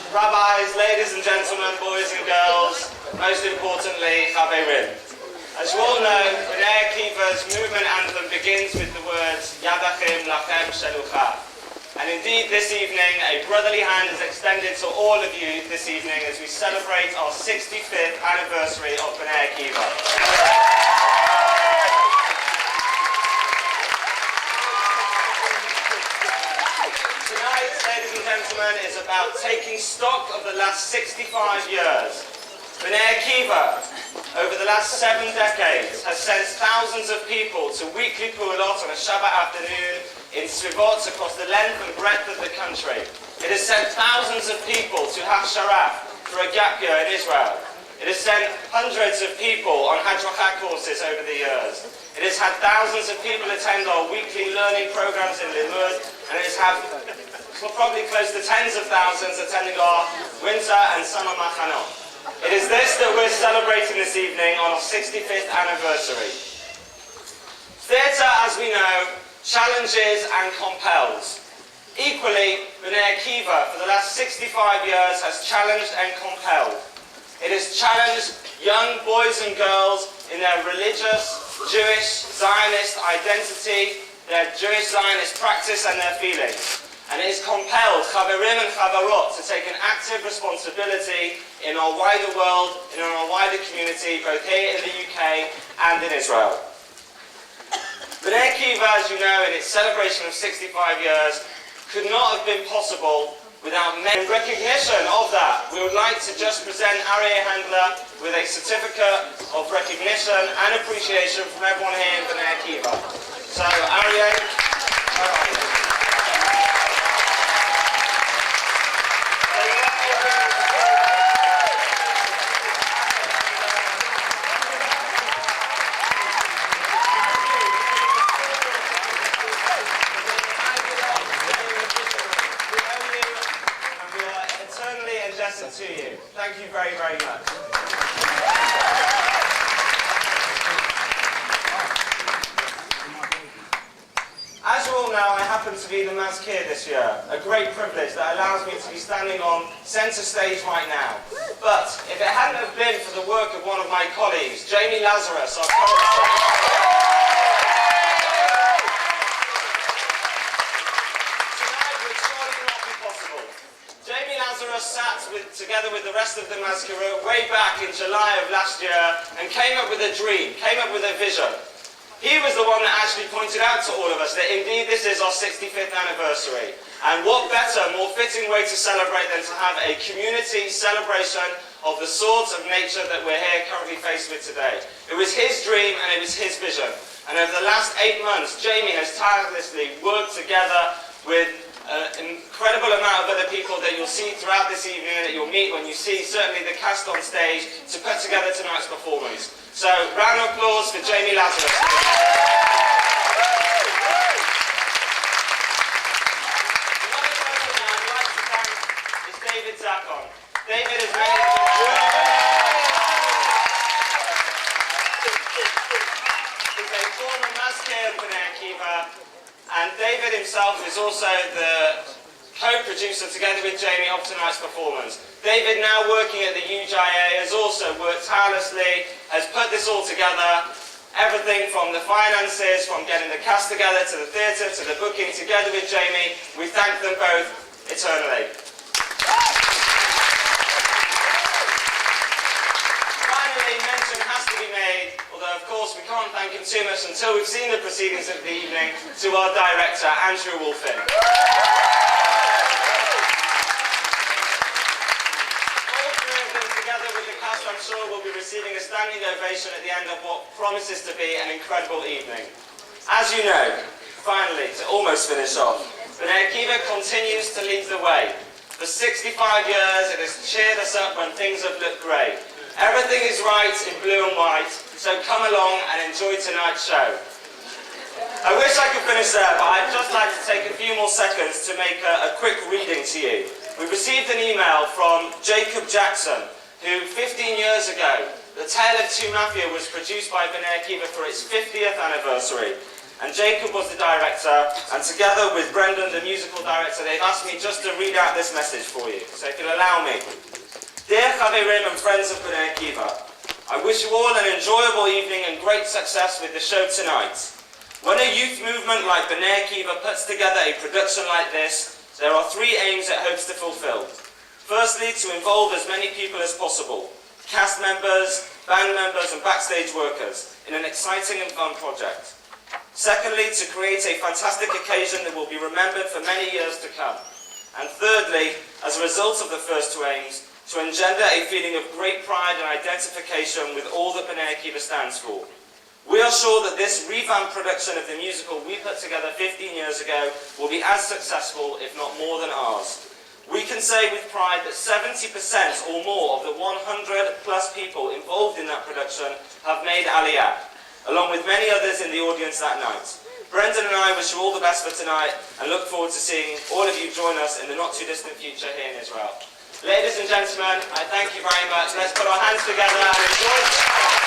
Rabbis, ladies and gentlemen, boys and girls, most importantly, Chaverim. As you all know, Bnei Akiva's movement anthem begins with the words Yadachim Lachem Shelucha. And indeed, this evening, a brotherly hand is extended to all of you this evening as we celebrate our 65th anniversary of Bnei Akiva. Tonight, ladies and gentlemen, is about taking stock of the last 65 years. Bnei Akiva, over the last 7 decades, has sent thousands of people to weekly pu'alot on a Shabbat afternoon in Svivot across the length and breadth of the country. It has sent thousands of people to Hachshara for a gap year in Israel. It has sent hundreds of people on Hadracha courses over the years. It has had thousands of people attend our weekly learning programs in Limud, and it has had probably close to tens of thousands attending our winter and summer machanot. It is this that we're celebrating this evening on our 65th anniversary. Theatre, as we know, challenges and compels. Equally, Bnei Akiva for the last 65 years has challenged and compelled. It has challenged young boys and girls in their religious, Jewish, Zionist identity, their Jewish Zionist practice and their feelings. And it has compelled Chaverim and Chavarot to take an active responsibility in our wider world, in our wider community, both here in the UK and in Israel. Bnei Akiva, as you know, in its celebration of 65 years, could not have been possible without men. In recognition of that, we would like to just present Arieh Handler with a certificate of recognition and appreciation from everyone here in Bnei Akiva. So, Arieh, where are you? To you. Thank you very, very much. As you all know, I happen to be the Mazkir this year, a great privilege that allows me to be standing on centre stage right now. But if it hadn't have been for the work of one of my colleagues, Jamie Lazarus, our current sat together with the rest of the Mazkir way back in July of last year and came up with a dream, came up with a vision. He was the one that actually pointed out to all of us that indeed this is our 65th anniversary. And what better, more fitting way to celebrate than to have a community celebration of the sorts of nature that we're here currently faced with today. It was his dream and it was his vision. And over the last 8 months, Jamie has tirelessly worked together with an incredible amount of other people that you'll see throughout this evening, that you'll meet when you see certainly the cast on stage to put together tonight's performance. So, round of applause for Jamie Lazarus. Another person I'd like to thank is David Zackon. David is He's a former Mazkir of Bnei Akiva. And David himself is also the co-producer together with Jamie of tonight's performance. David, now working at the UJA, has also worked tirelessly, has put this all together. Everything from the finances, from getting the cast together, to the theatre, to the booking, together with Jamie. We thank them both eternally. Finally, mention has to be made, although of course we can't thank him too much until we've seen the proceedings of the evening, to our director, Wolfin. All three of them, together with the cast, I'm sure will be receiving a standing ovation at the end of what promises to be an incredible evening. As you know, finally, to almost finish off, Bnei Akiva continues to lead the way. For 65 years, it has cheered us up when things have looked grey. Everything is right in blue and white, so come along and enjoy tonight's show. I wish I could finish there, but I'd just like to take a few more seconds to make a quick reading to you. We received an email from Jacob Jackson, who 15 years ago, The Tale of Two Mafia was produced by Bnei Akiva for its 50th anniversary. and Jacob was the director, and together with Brendan, the musical director, they've asked me just to read out this message for you. So if you'll allow me. Dear Chaverim and friends of Bnei Akiva, I wish you all an enjoyable evening and great success with the show tonight. When a youth movement like Bnei Akiva puts together a production like this, there are three aims it hopes to fulfill. Firstly, to involve as many people as possible, cast members, band members and backstage workers, in an exciting and fun project. Secondly, to create a fantastic occasion that will be remembered for many years to come. And thirdly, as a result of the first two aims, to engender a feeling of great pride and identification with all that Bnei Akiva stands for. We are sure that this revamped production of the musical we put together 15 years ago will be as successful, if not more than ours. We can say with pride that 70% or more of the 100 plus people involved in that production have made Aliyah, along with many others in the audience that night. Brendan and I wish you all the best for tonight and look forward to seeing all of you join us in the not too distant future here in Israel. Ladies and gentlemen, I thank you very much. Let's put our hands together and enjoy.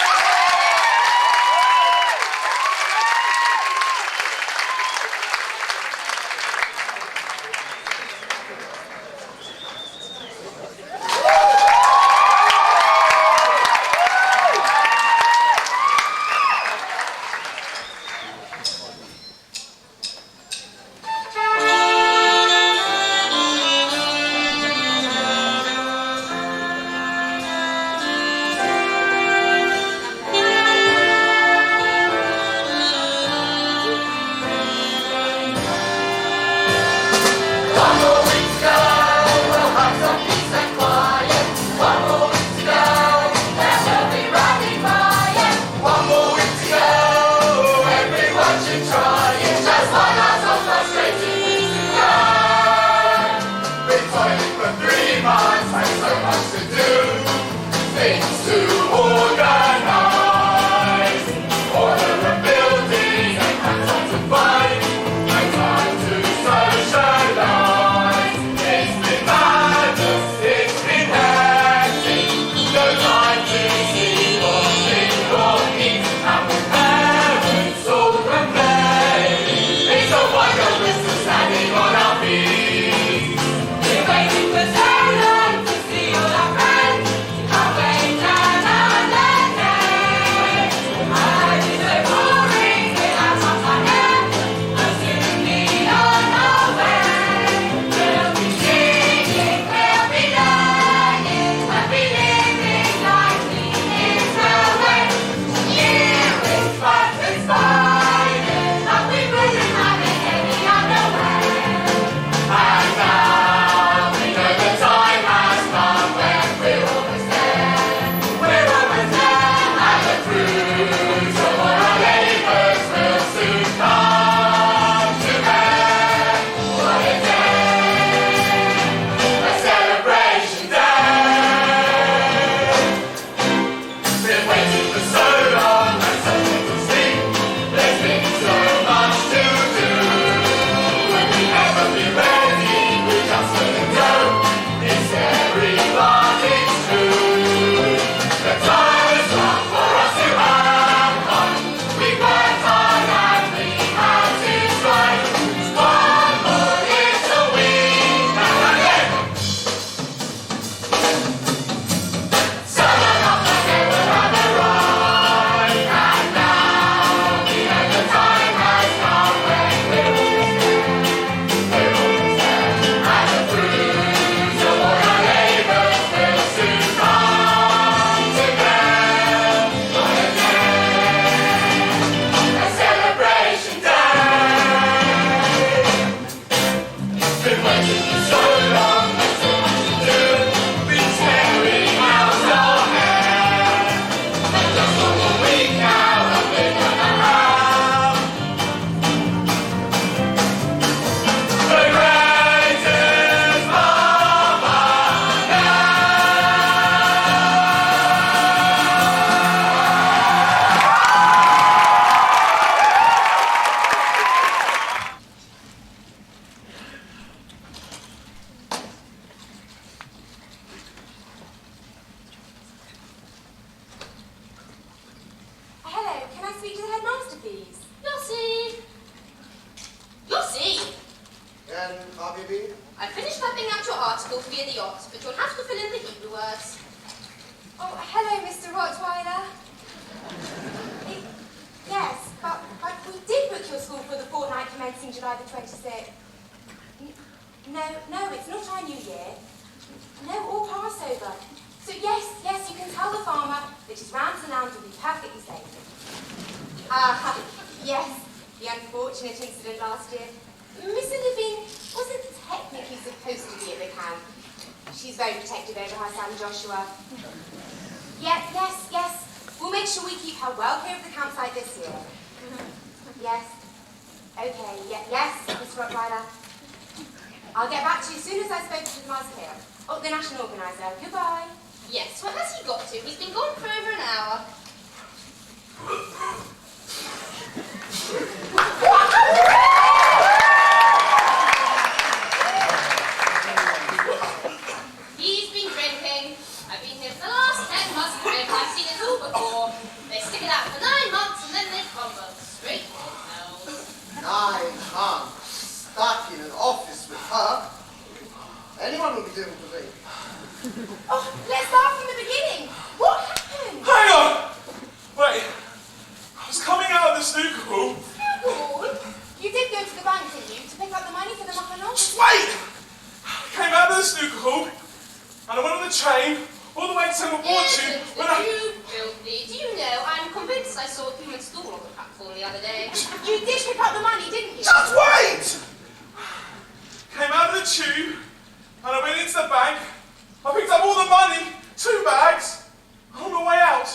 article to be in the yacht, but you'll have to fill in the Hebrew words. Oh, hello, Mr. Rottweiler. Yes, but we did book your school for the fortnight commencing July the 26th. No, it's not our New Year. No, or Passover. So yes, you can tell the farmer that his rounds and rounds will be perfectly safe. Yes, the unfortunate incident last year. Mr. Levene wasn't technically supposed to be at the camp. She's very protective over her son Joshua. Yes. We'll make sure we keep her well clear of the campsite this year. Yes. Okay, yes, Mr. Rottweiler. I'll get back to you as soon as I've spoken to the Mazkir. Oh, the National Organiser. Goodbye. Yes, where has he got to? He's been gone for over an hour. He's been drinking. I've been here for the last 10 months. I've seen it all before. They stick it out for 9 months and then they crumble straight to hell. 9 months stuck in an office with her. Anyone will be doing for me. Oh, let's start from the beginning. What happened? Hang on! Wait, I was coming out of the snooker hall. Snooker hall? You did go to the bank, didn't you, to pick up the money for the macaroni? Just wait! I came out of the snooker hall and I went on the train all the way to Motti. Do you know, I'm convinced I saw a human stool on the platform the other day. You did pick up the money, didn't you? Just wait! Came out of the tube and I went into the bank. I picked up all the money, 2 bags, on the way out.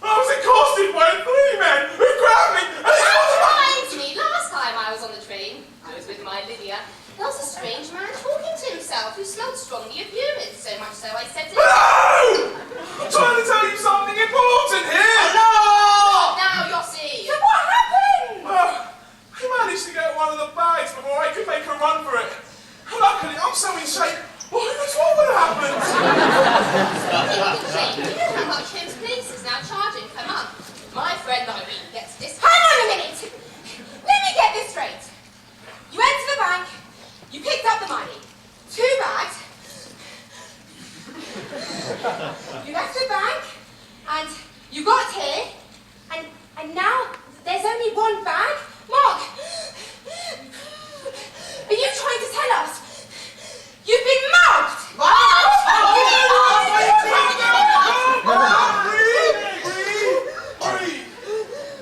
I was accosted by 3 men who grabbed me and they That reminds me, last time I was on the train, I was with my Lydia, there was a strange man talking to himself who smelled strongly of urine, so much so I said to him... Hello! I'm trying to tell you something important here! Hello! Now, Yossi! So what happened? Well, I managed to get one of the bags before I could make a run for it. And luckily, I'm so in shape. Why, that's what would have happened? Do you know how much Kim's place is now charging per month? My friend Irene gets this. Hang on a minute! Let me get this straight. You went to the bank, you picked up the money, 2 bags. You left the bank, and you got here, and now there's only 1 bag? Marc! Are you trying to tell us you've been mugged? Breathe!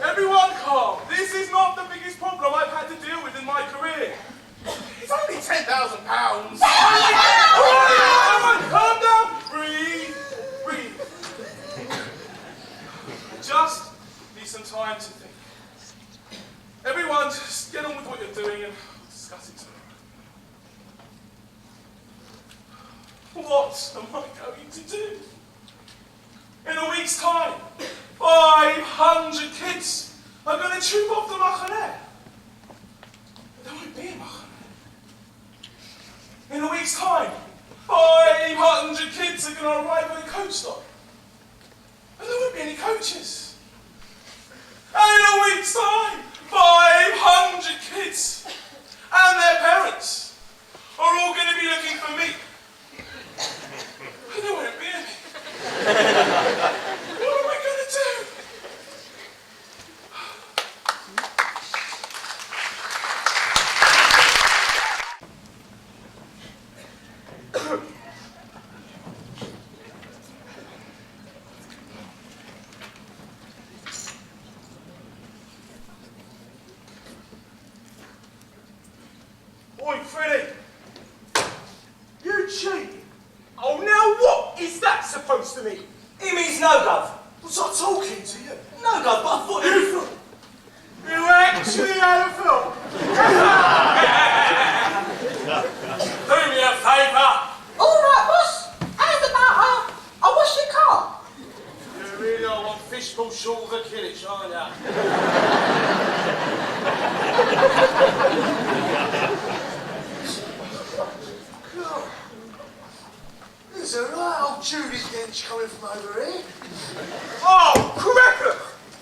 Everyone calm. This is not the biggest problem I've had to deal with in my career. It's only £10,000. Everyone, calm down. Breathe. I just need some time to think. Everyone, just get on with what you're doing and we'll discuss it tomorrow. What am I going to do? In a week's time, 500 kids are going to troop off the Machaneh. There won't be a Machaneh. In a week's time, 500 kids are going to arrive on a coach stop. And there won't be any coaches. And in a week's time, 500 kids and their parents are all going to be looking for me. And there won't be any. What am I going to do? Oi, Freddie! You cheat! Oh, now what is that supposed to mean? It means no, Gov. Was I talking to you? No, Gov, but I thought You actually had a film? Do me a favour! all right, boss. How's about I wash your car? You really are one fishbowl short of a killage, aren't you? There's a right old Judy Dench coming from over here. Oh, cracker!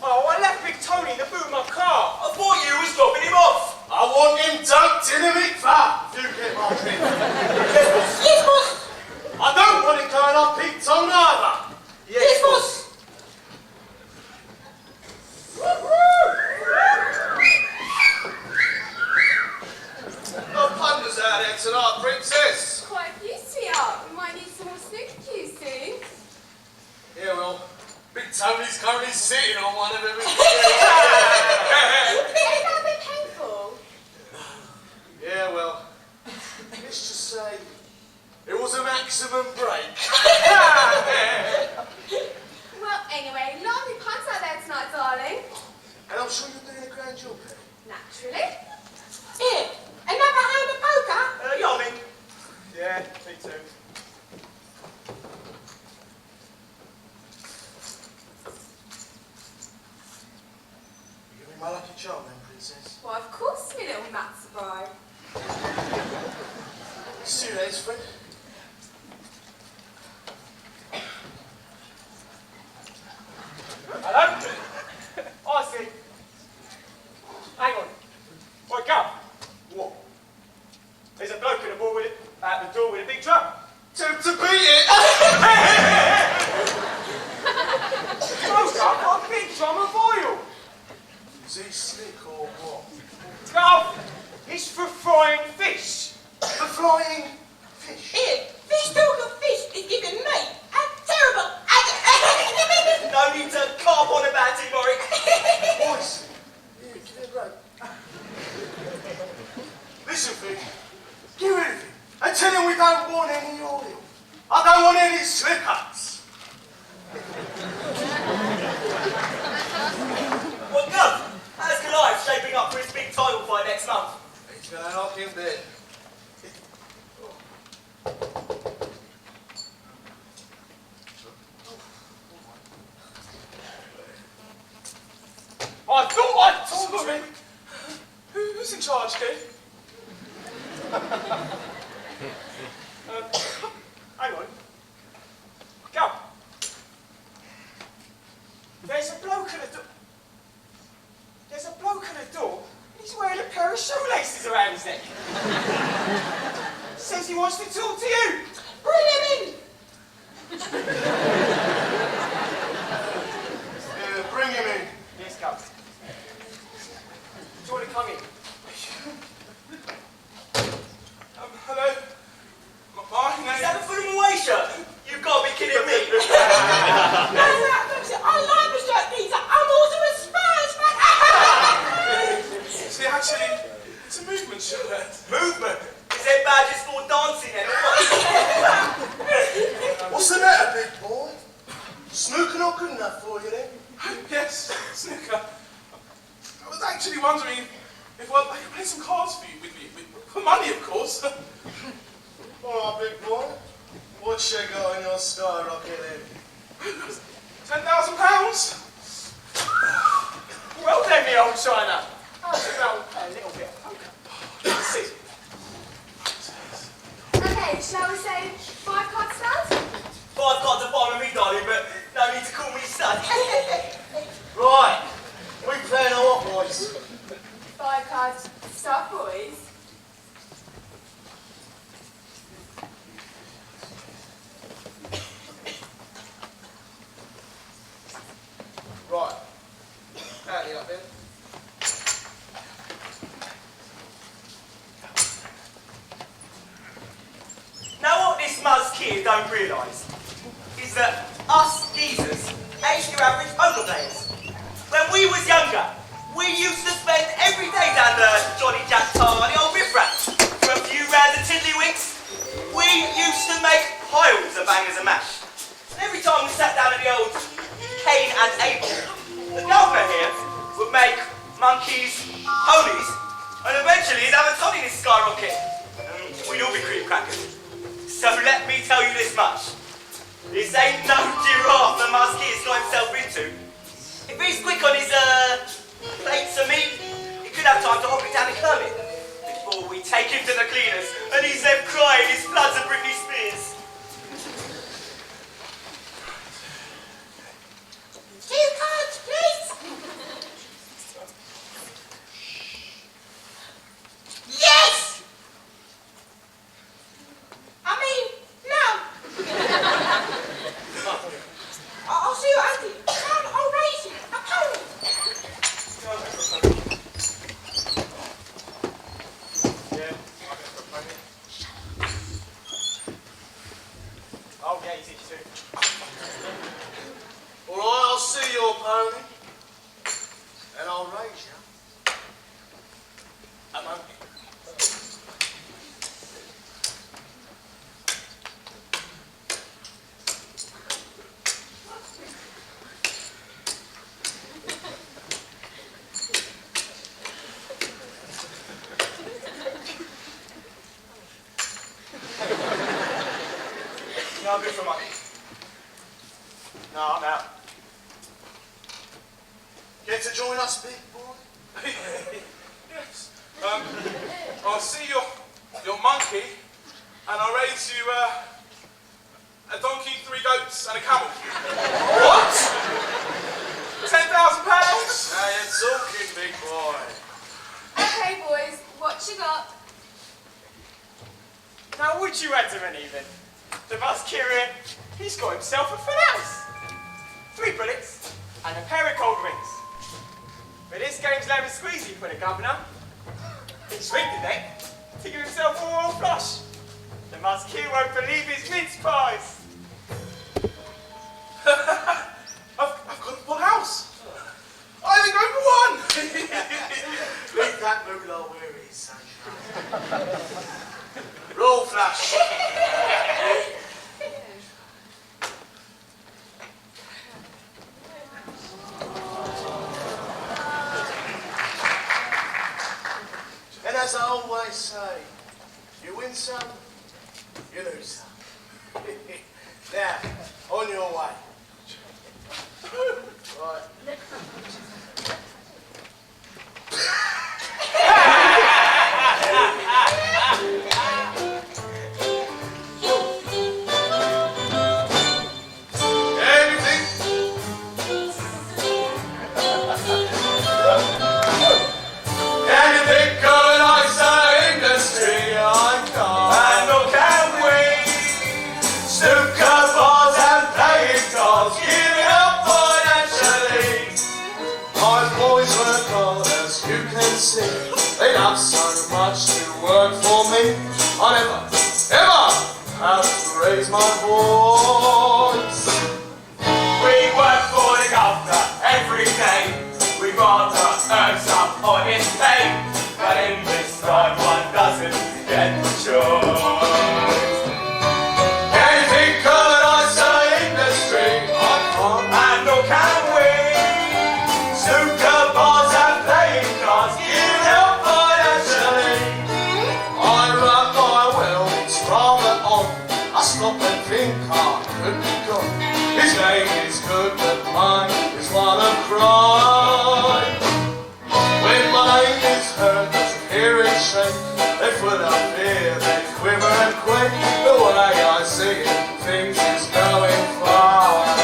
Oh, I left Big Tony in the boot of my car. I thought you was dropping him off. I want him dunked in a mikvah. You get my drink. Yes, boss. Tony's currently sitting on one of them. Ain't that a bit painful? Yeah, well, let's just say it was a maximum break. Well, anyway, lovely punts out there tonight, darling. And I'm sure you're doing a grand job, Penny. Naturally. Here, another hand of poker? Yoni. Yeah, me too. You give me my lucky charm then, princess. Why, of course, me little Mazkir. See you later, friend. Hello? I see. Hang on. Wake up. What? There's a bloke in the wall with it, at the door with a big drum. Time to beat it! Bloke up, got a big drum of oil. Is he slick or what? Go. It's for frying fish. The flying fish. Here, this talk of fish is giving me a terrible No need to carp on about it, Marc. Boys, here, give it a break. Listen, Vic, give anything. And tell him we don't want any oil. I don't want any slip-ups. Well, Gov, how's Goliath shaping up for his big title fight next month? He's going to knock him dead. I thought I told him. Who's in charge here? Hang on. Go. There's a bloke at the door. There's a bloke at the door. He's wearing a pair of shoelaces around his neck. Says he wants to talk to you. Bring him in! Yeah, bring him in. Yes, come. Do you want to come in? Hello? My Is name... that the full away shirt? You've got to be kidding me. No, that's it. I like my shirt, Peter. I'm also a Spurs fan. See, actually, it's a movement shirt. Movement? Is it badges for dancing then, or what? What's the matter, big boy? Snooker not good enough for you then? Yes, snooker. I was actually wondering if, well, I could play some cards for you with me. For money, of course. All right, big boy. What you got in your skyrocket then? £10,000? Well then, me old China. How's about a little bit of poker? Let's see. Okay, shall we say 5 card start? 5 cards are fine with me, darling, but no need to call me son. Right, We playing our what, boys? 5 cards start, boys. Right. Handy up then. now what this Mazkir don't realise is that us geezers ain't your average poker players. When we was younger, we used to spend every day down the Johnny Jack Tar on the old riffraff for a few rounds of tiddlywinks. We used to make piles of bangers and mash. And every time we sat down at the old Cain and Abel, the governor here would make monkeys, ponies, and eventually he'd have a ton in his skyrocket. And we'd all be cream crackers. So let me tell you this much. This ain't no giraffe that Mazkir's got himself into. If he's quick on his plates of meat, he could have time to hop it down and curl it before we take him to the cleaners and he's left crying his floods of Britney Spears. 2 cards, please. Yes! I mean, no. I'll see you, Andy. I'll raise you. A pony. Yeah. Oh, yeah, he's itchy too. All right, I'll see pony, and I'll raise you a monkey. No, I'm good for money. No, I'm out. Care to join us, big boy? Yes. I'll see your monkey, and I'll raise you a donkey, 3 goats, and a camel. What? £10,000? Now you're talking, big boy. Okay, boys, what you got? Now, would you add him even? The Mazkir, he's got himself a full house. 3 bullets and a pair of cold rings. But this game's lemon squeezy for the governor. He shrinked the deck to give himself a royal flush. The Mazkir won't believe his mince pies. I've got a full house. I think I'm Leave that moolah where it is, sunshine. Roll flash. And as I always say, you win some, you lose some. Now, on your way. Right. They have so much to work for me. I never, ever have to raise my voice. We work for the governor every day. We'd rather earn some honest pay. But in this life one doesn't get the choice. Anything could I say industry? I can't. And nor can we. Snooker bars and playing cards. I stop and think I could be gone. His name is good, but mine is one of crime. When my name is heard, there's a fear and shake. They full of fear, they quiver and quake. The way I see it, things is going fine.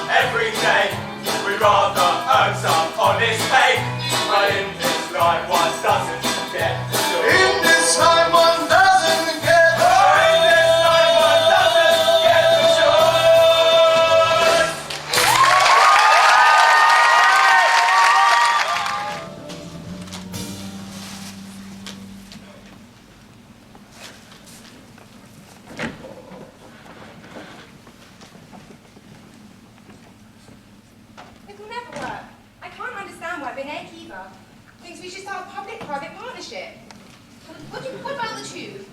Every day, we'd rather earn some honest pay, but in this life one doesn't get the choice. In this life one doesn't get the choice. In this life one doesn't get the choice. What about the tube?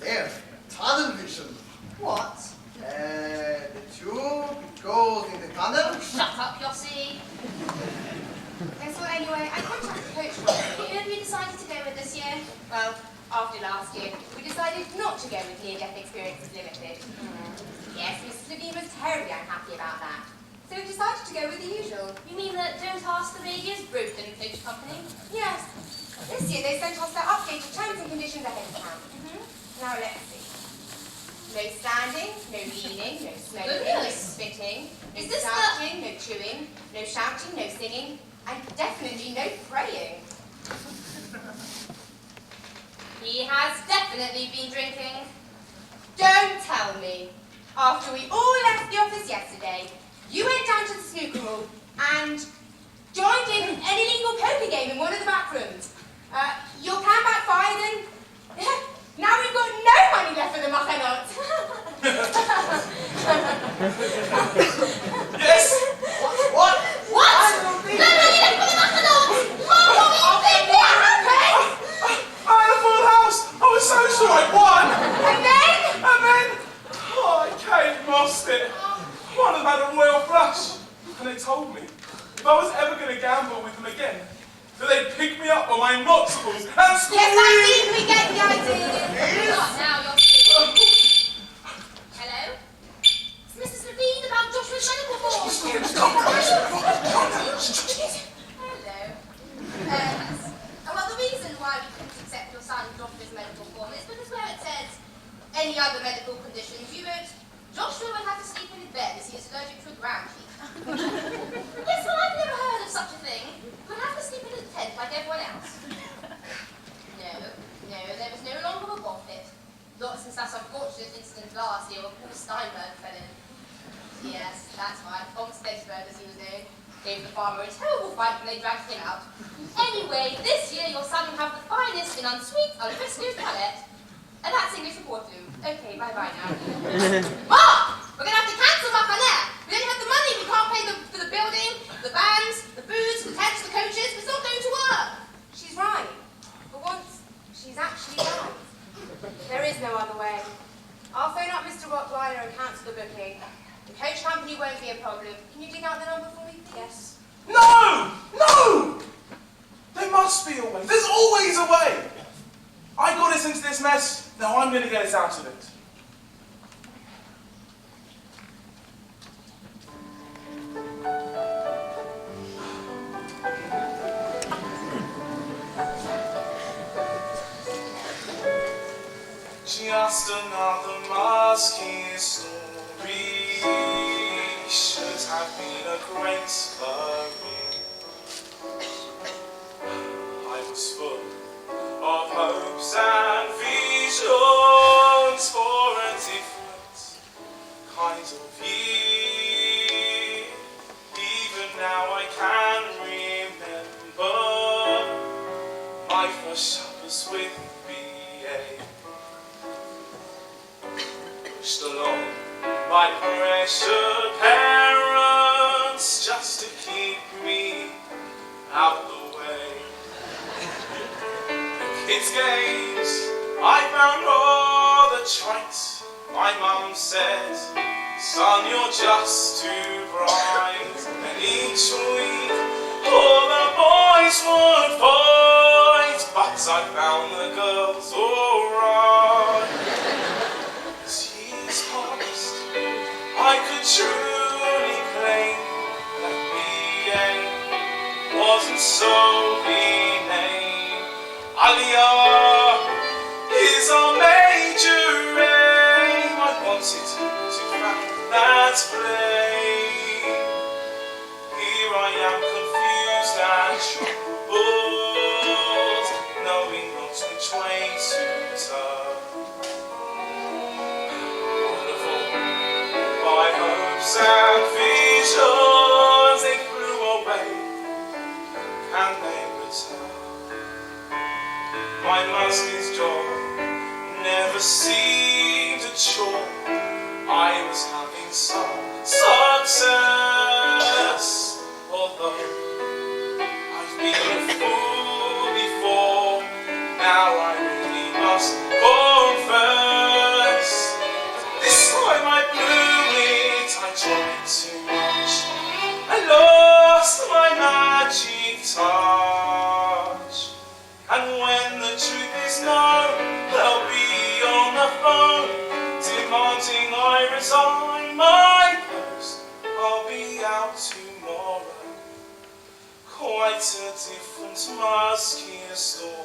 There, tunnel vision. What? The tube goes in the tunnel. Shut up, Yossi. Guess what, anyway? I contacted the coach company. Who have you decided to go with this year? Well, after last year, we decided not to go with near-death experiences limited. Yes, Mrs. Levene was terribly unhappy about that. So we decided to go with the usual. You mean that Don't Ask the Baby is broken coach company? Yes. This year they sent us their updated terms and conditions ahead of time. Now let's see. No standing, no leaning, no smoking, no spitting, no starting, no chewing, no shouting, no singing, and definitely no praying. He has definitely been drinking. Don't tell me. After we all left the office yesterday, you went down to the snooker hall and joined in an illegal poker game in one of the back rooms. Your plan backfired and now we've got no money left for the machanot. Yes! What? What? No money left for the machanot! What do you think what happened? I had a full house! I was so sure I won! And then? Oh, I came, lost it. One of them had a royal flush. And they told me if I was ever going to gamble with them again, that they'd pick me up on my moxicles and squeeze. Yes, I think we get the idea. Not now, you're speaking. Hello? It's Mrs. Levene about Joshua's medical form. Hello. Well, the reason why we couldn't accept your son Joshua's medical form is because where it says any other medical conditions, you wrote Joshua would have to sleep in his bed as he is allergic to a ground sheet. Yes, well, I've never heard of such a thing. We'd have to sleep in a tent like everyone else. No, there was no longer a Wolfin. Not since that unfortunate incident last year where Paul Steinberg fell in. Yes, that's right, Tom Spacebird as he was known. Gave the farmer a terrible fight when they dragged him out. Anyway, this year your son will have the finest in unsweet, unfriscoed palette. And that's English report too. Okay, bye-bye now. Marc! We're going to have to cancel Machaneh! We don't have the money, we can't pay for the building, the bands, the booze, the tents, the coaches. It's not going to work. She's right. For once, she's actually right. There is no other way. I'll phone up Mr. Rottweiler and cancel the booking. The coach company won't be a problem. Can you dig out the number for me, please? Yes. No! No! There must be a way. There's always a way. I got us into this mess. Now I'm going to get us out of it. Just another Mazkir story. Should have been a great career. I was full of hopes and visions for a different kind of year. Even now I can remember my first Shabbos with BA. Pushed along by pressure parents just to keep me out the way. Kids' games, I found rather trite. My mum said, son, you're just too bright. And each week, all the boys would fight, but I found the girls alright. As years passed, I could truly claim that BA wasn't so inane. Aliyah is our major aim. I wanted to find that flame. Here I am confused and troubled, knowing not which way to turn. Wonderful, my hopes and visions, they flew away. Can they return? My Mazkir's job never seemed a chore. I was having some success, although I've been a fool before. Now last confess. This time I blew it, I tried too much. I lost my magic touch. And when the truth is known, I'll be on the phone, demanding I resign my post. I'll be out tomorrow. Quite a different Mazkir story.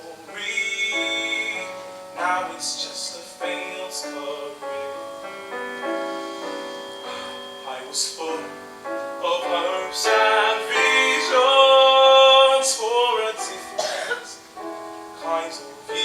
Now it's just a failed career. I was full of hopes and visions for a different kind of year.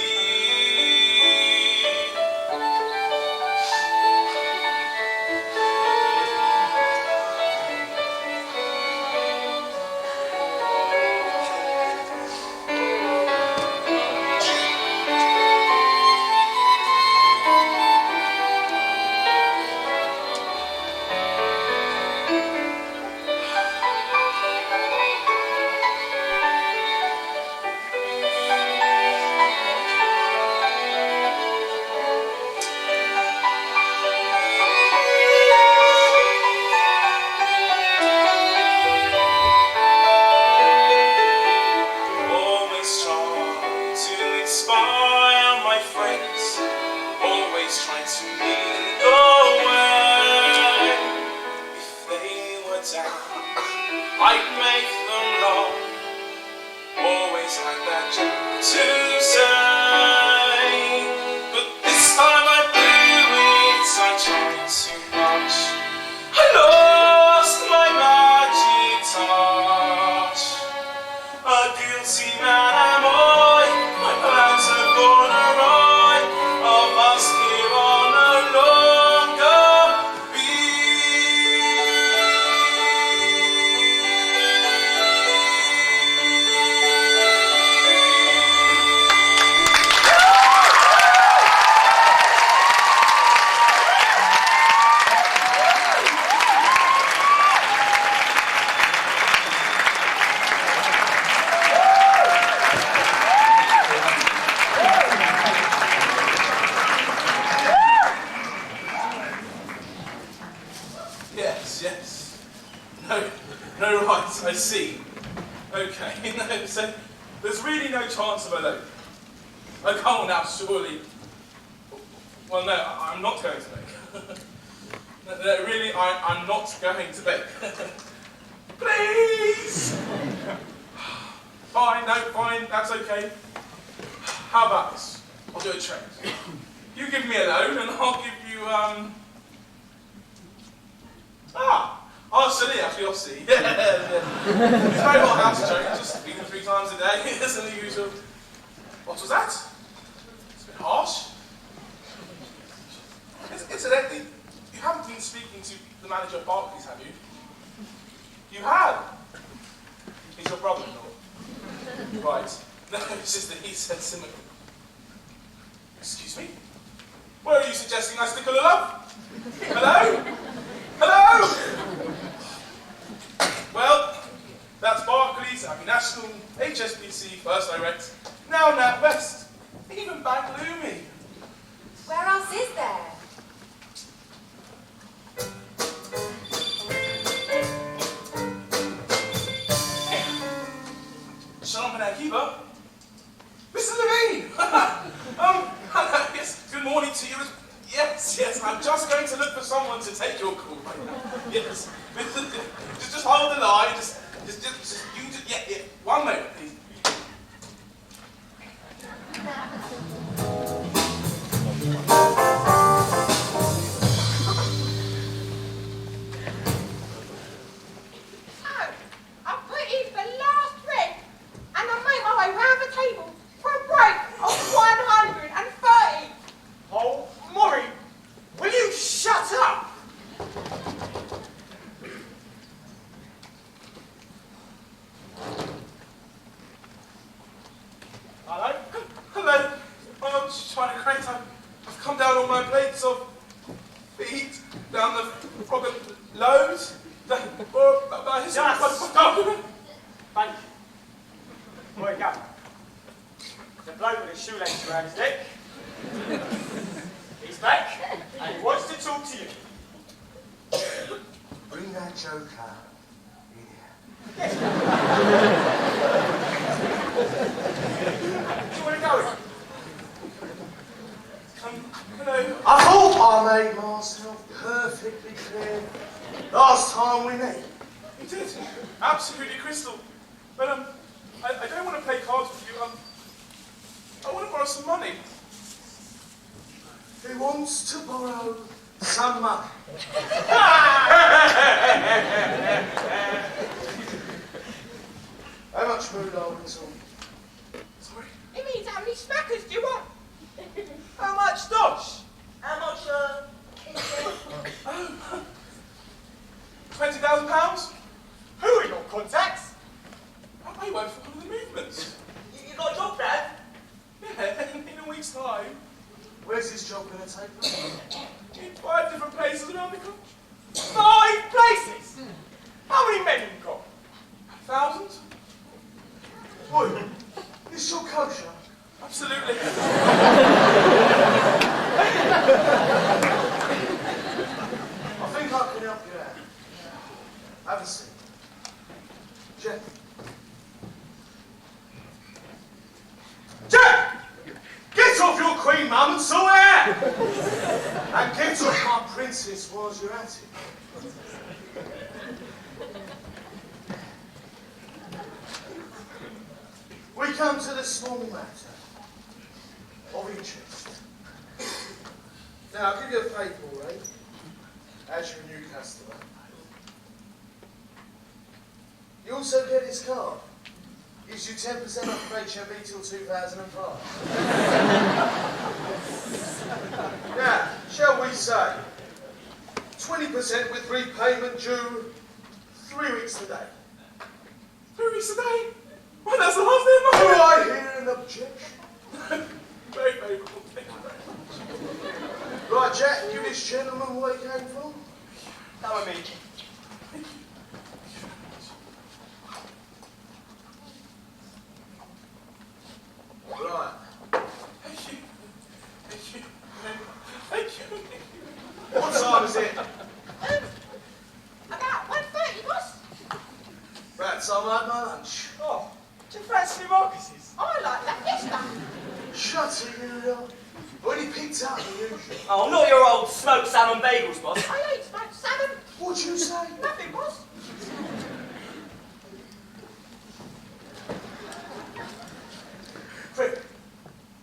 I see. Okay, no, so there's really no chance of a loan. Oh, come on now, surely. Well, no, I'm not going to beg. No, really, I'm not going to beg. Please! Fine, no, fine, that's okay. How about this? I'll do a trade. You give me a loan and I'll give you, Shaliach, you'll see. Yeah. It's very well house joke, just feed them 3 times a day. It's the usual. What was that? It's a bit harsh. Incidentally, you haven't been speaking to the manager of Barclays, have you? You have? He's your brother-in-law. Right. No, it's just that he said similar. Excuse me? Where are you suggesting I stick a little up? Hello? Hello? Well, that's Barclays, Abbey National, HSBC, First Direct, now NatWest, even Bank Lumi. Where else is there? Shalom Bnei Akiva. Mr. Levene! Hello, yes, good morning to you. Yes, I'm just going to look for someone to take your call right now. Yes, just hold the line, yeah, 1 moment, please. He's back, and he wants to talk to you. Bring that joker in here. Do you want to go? Hello. I hope I made myself perfectly clear last time we met. You did. Absolutely crystal. But, I don't want to play cards with you. I want to borrow some money. He wants to borrow some money. How much mood are we talking? Sorry? It means how many smackers do you want? How much dosh? How much, £20,000? Who are your contacts? I work for one of the movements. You got a job, Dad? Yeah, in a week's time. Where's this job going to take place? In 5 different places around the country. 5 places? How many men have you got? Thousands? Oi, is your kosher? Absolutely. I think I can help you out. Have a seat. Jack. Jack! Get off your queen, mum, and sort it out! And get off my princess whilst you're at it. We come to the small matter of interest. Now, I'll give you a paper, right? As your new customer. You also get his card. Gives you 10% off HMB till 2005. Now, shall we say 20% with repayment due 3 weeks today? 3 weeks a day? Well, that's the last day of my Do life. I hear an objection? Very, very cool. Thank you very much. Right, Jack, give this gentleman what he came for. Come with me. Right. Thank you. Thank you. Thank you. What time is it? about 1:30, boss. About time I had my lunch. Oh, do you fancy Marcus's? I like that, yes, sir. Shut it, you lot. Already picked up the usual. Oh, not your old smoked salmon bagels, boss. I ain't smoked salmon. What'd you say? Nothing, boss. Fred,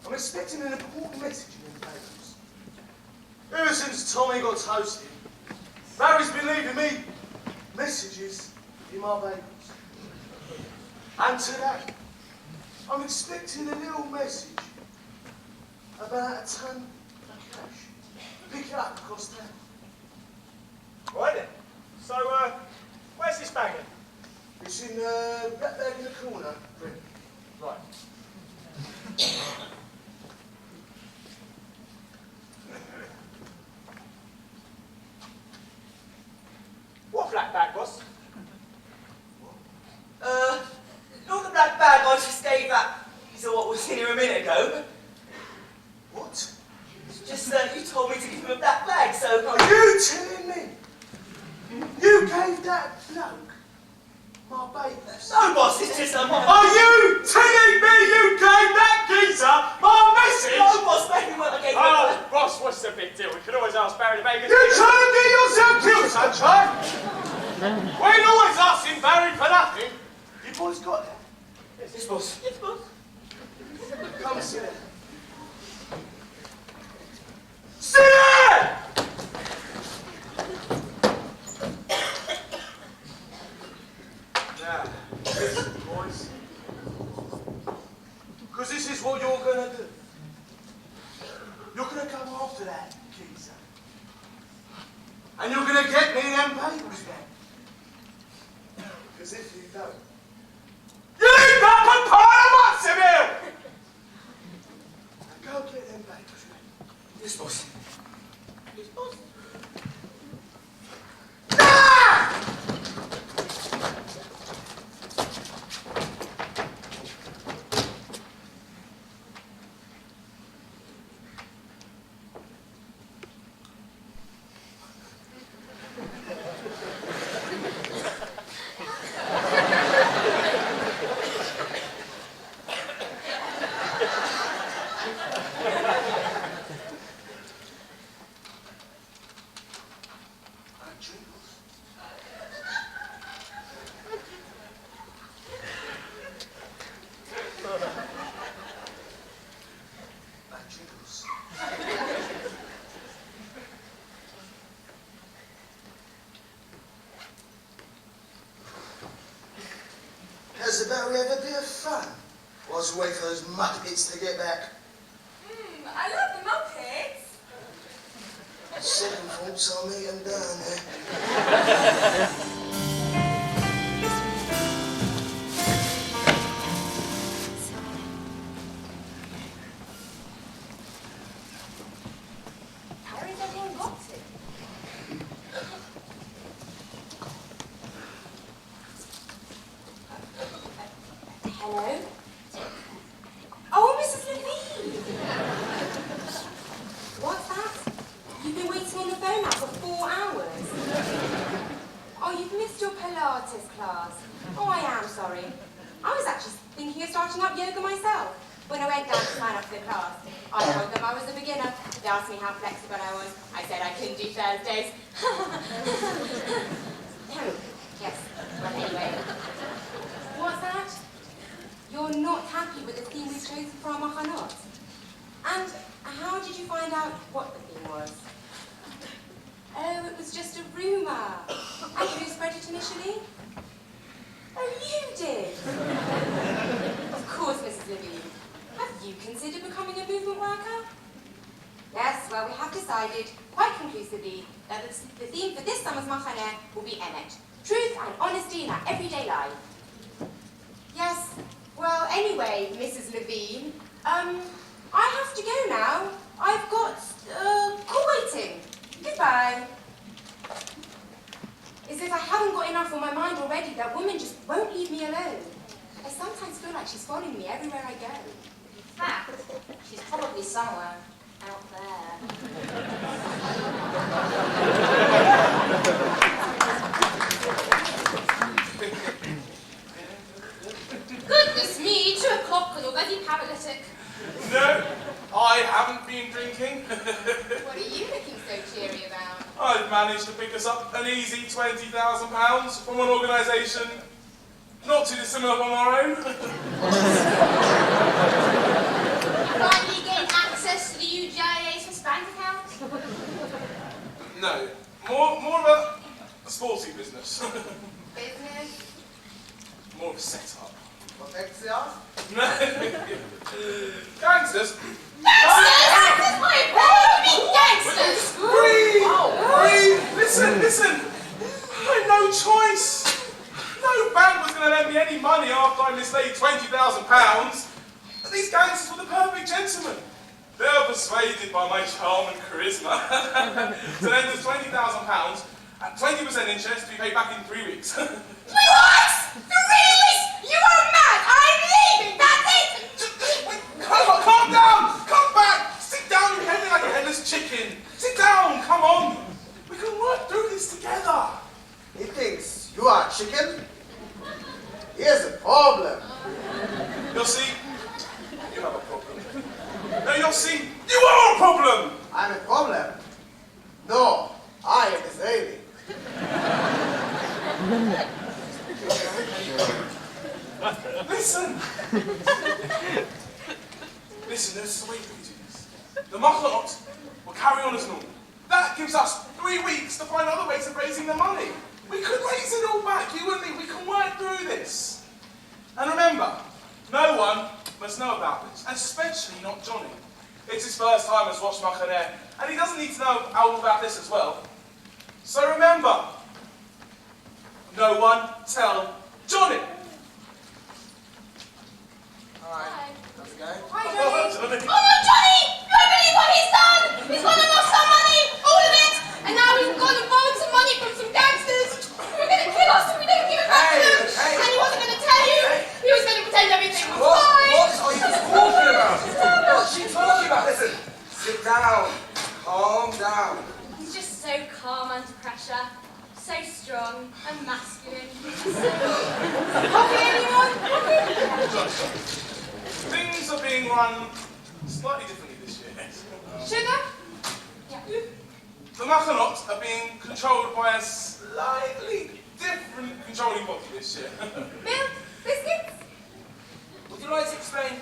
I'm expecting an important message in the papers. Ever since Tommy got toasted, Barry's been leaving me messages in my bagels. And today, I'm expecting a little message about a ton of cash. Pick it up across town. Right then. So, where's this bag then? It's in that bag in the corner, Fred. Right. What black bag, boss? Not the black bag I just gave that. These are what was in here a minute ago. What? It's just that you told me to give him a black bag, so... Are you telling me you gave that bloke my bagels? No, boss, it's just... Are you telling me you gave that geezer my message? No, boss, maybe when I gave him a Oh, black... boss, what's the big deal? We could always ask Barry to make it. You trying to get yourself killed, sunshine? We ain't always asking Barry for nothing. You boys got that? Yes, boss. Yes, boss. Come sit down. Sit down! Now, listen, boys. Because this is what you're going to do. You're going to go after that geezer. And you're going to get me them bagels back. Because if you don't, you end up a pile of Watsonville! Now go get them bagels back. Yes, boss. Yes, boss. jingles. Has the battery ever been a fun? Whilst we wait for those muppets to get back. I love the Muppets. Second thoughts on me and done, eh? Harry's everyone got it. Hello? Oh, Mrs. Levene! What's that? You've been waiting on the phone now for 4 hours. Oh, you've missed your Pilates class. Oh, I am sorry. I was actually thinking of starting up yoga myself. When I went down to sign up for the class, I told them I was a beginner. They asked me how flexible I was. I said I couldn't do Thursdays. Yes, well anyway. What's that? You're not happy with the theme we've chosen for our machanot? And how did you find out what the theme was? Oh, it was just a rumour. And who spread it initially? Oh, you did? Of course, Mrs. Levene. Have you considered becoming a movement worker? Yes, well, we have decided, quite conclusively, that the theme for this summer's machaneh will be Emet. Truth and honesty in our everyday life. Yes, well, anyway, Mrs. Levene, I have to go now. I've got, call waiting. Goodbye. It's as if I haven't got enough on my mind already. That woman just won't leave me alone. I sometimes feel like she's following me everywhere I go. In fact, she's probably somewhere out there. Goodness me, 2 o'clock and already paralytic. No, I haven't been drinking. What are you looking so cheery about? I've managed to pick us up an easy £20,000 from an organisation not too dissimilar from our own. Finally gain access to the UGIA's Swiss bank account? No, more of a sporty business. Business? More of a setup. What makes you ask? Gangsters. Gangsters! My God, you mean gangsters! Breathe! Listen! I had no choice. No bank was going to lend me any money after I mislaid £20,000. These gangsters were the perfect gentlemen. They were persuaded by my charm and charisma to lend us £20,000 at 20% interest to be paid back in 3 weeks. What? 3 weeks? You are mad! I'm leaving! That's it! Calm down! Come back! Sit down, you're heading like a headless chicken. Sit down, come on. We can work through this together. He thinks you are chicken. Here's a problem. You'll see, you have a problem. No, you'll see, you are a problem! I'm a problem. No, I am Israeli. Listen! Listen, there's a way we do this. The machanot will carry on as normal. That gives us 3 weeks to find other ways of raising the money. We could raise it all back, you and me. We can work through this. And remember, no one must know about this, especially not Jonny. It's his first time as Rosh Machaneh, and he doesn't need to know all about this as well. So remember, no one tell Jonny. Hi. How's it going? Hi, Jonny. Oh no, Jonny! You don't believe what he's done! He's gone and lost our money! All of it! And now he's gone and borrowed some money from some gangsters! Who are going to kill us if we don't give it back to them! And he wasn't going to tell you! He was going to pretend everything was fine! What are you talking about? What's she talking about? Listen, sit down. Calm down. He's just so calm under pressure. So strong and masculine. Coffee, anyone? Things are being run slightly differently this year. Sugar? Yeah. The machanot are being controlled by a slightly different controlling body this year. Milk? Biscuits? Would you like to explain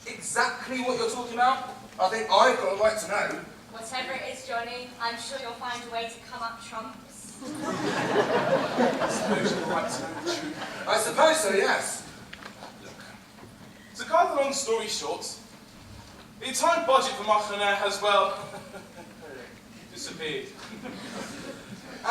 exactly what you're talking about? I think I've got a right to know. Whatever it is, Jonny, I'm sure you'll find a way to come up trumps. I suppose you're right to know the truth. I suppose so, yes. Look, to cut the long story short, the entire budget for Machane has, well, disappeared.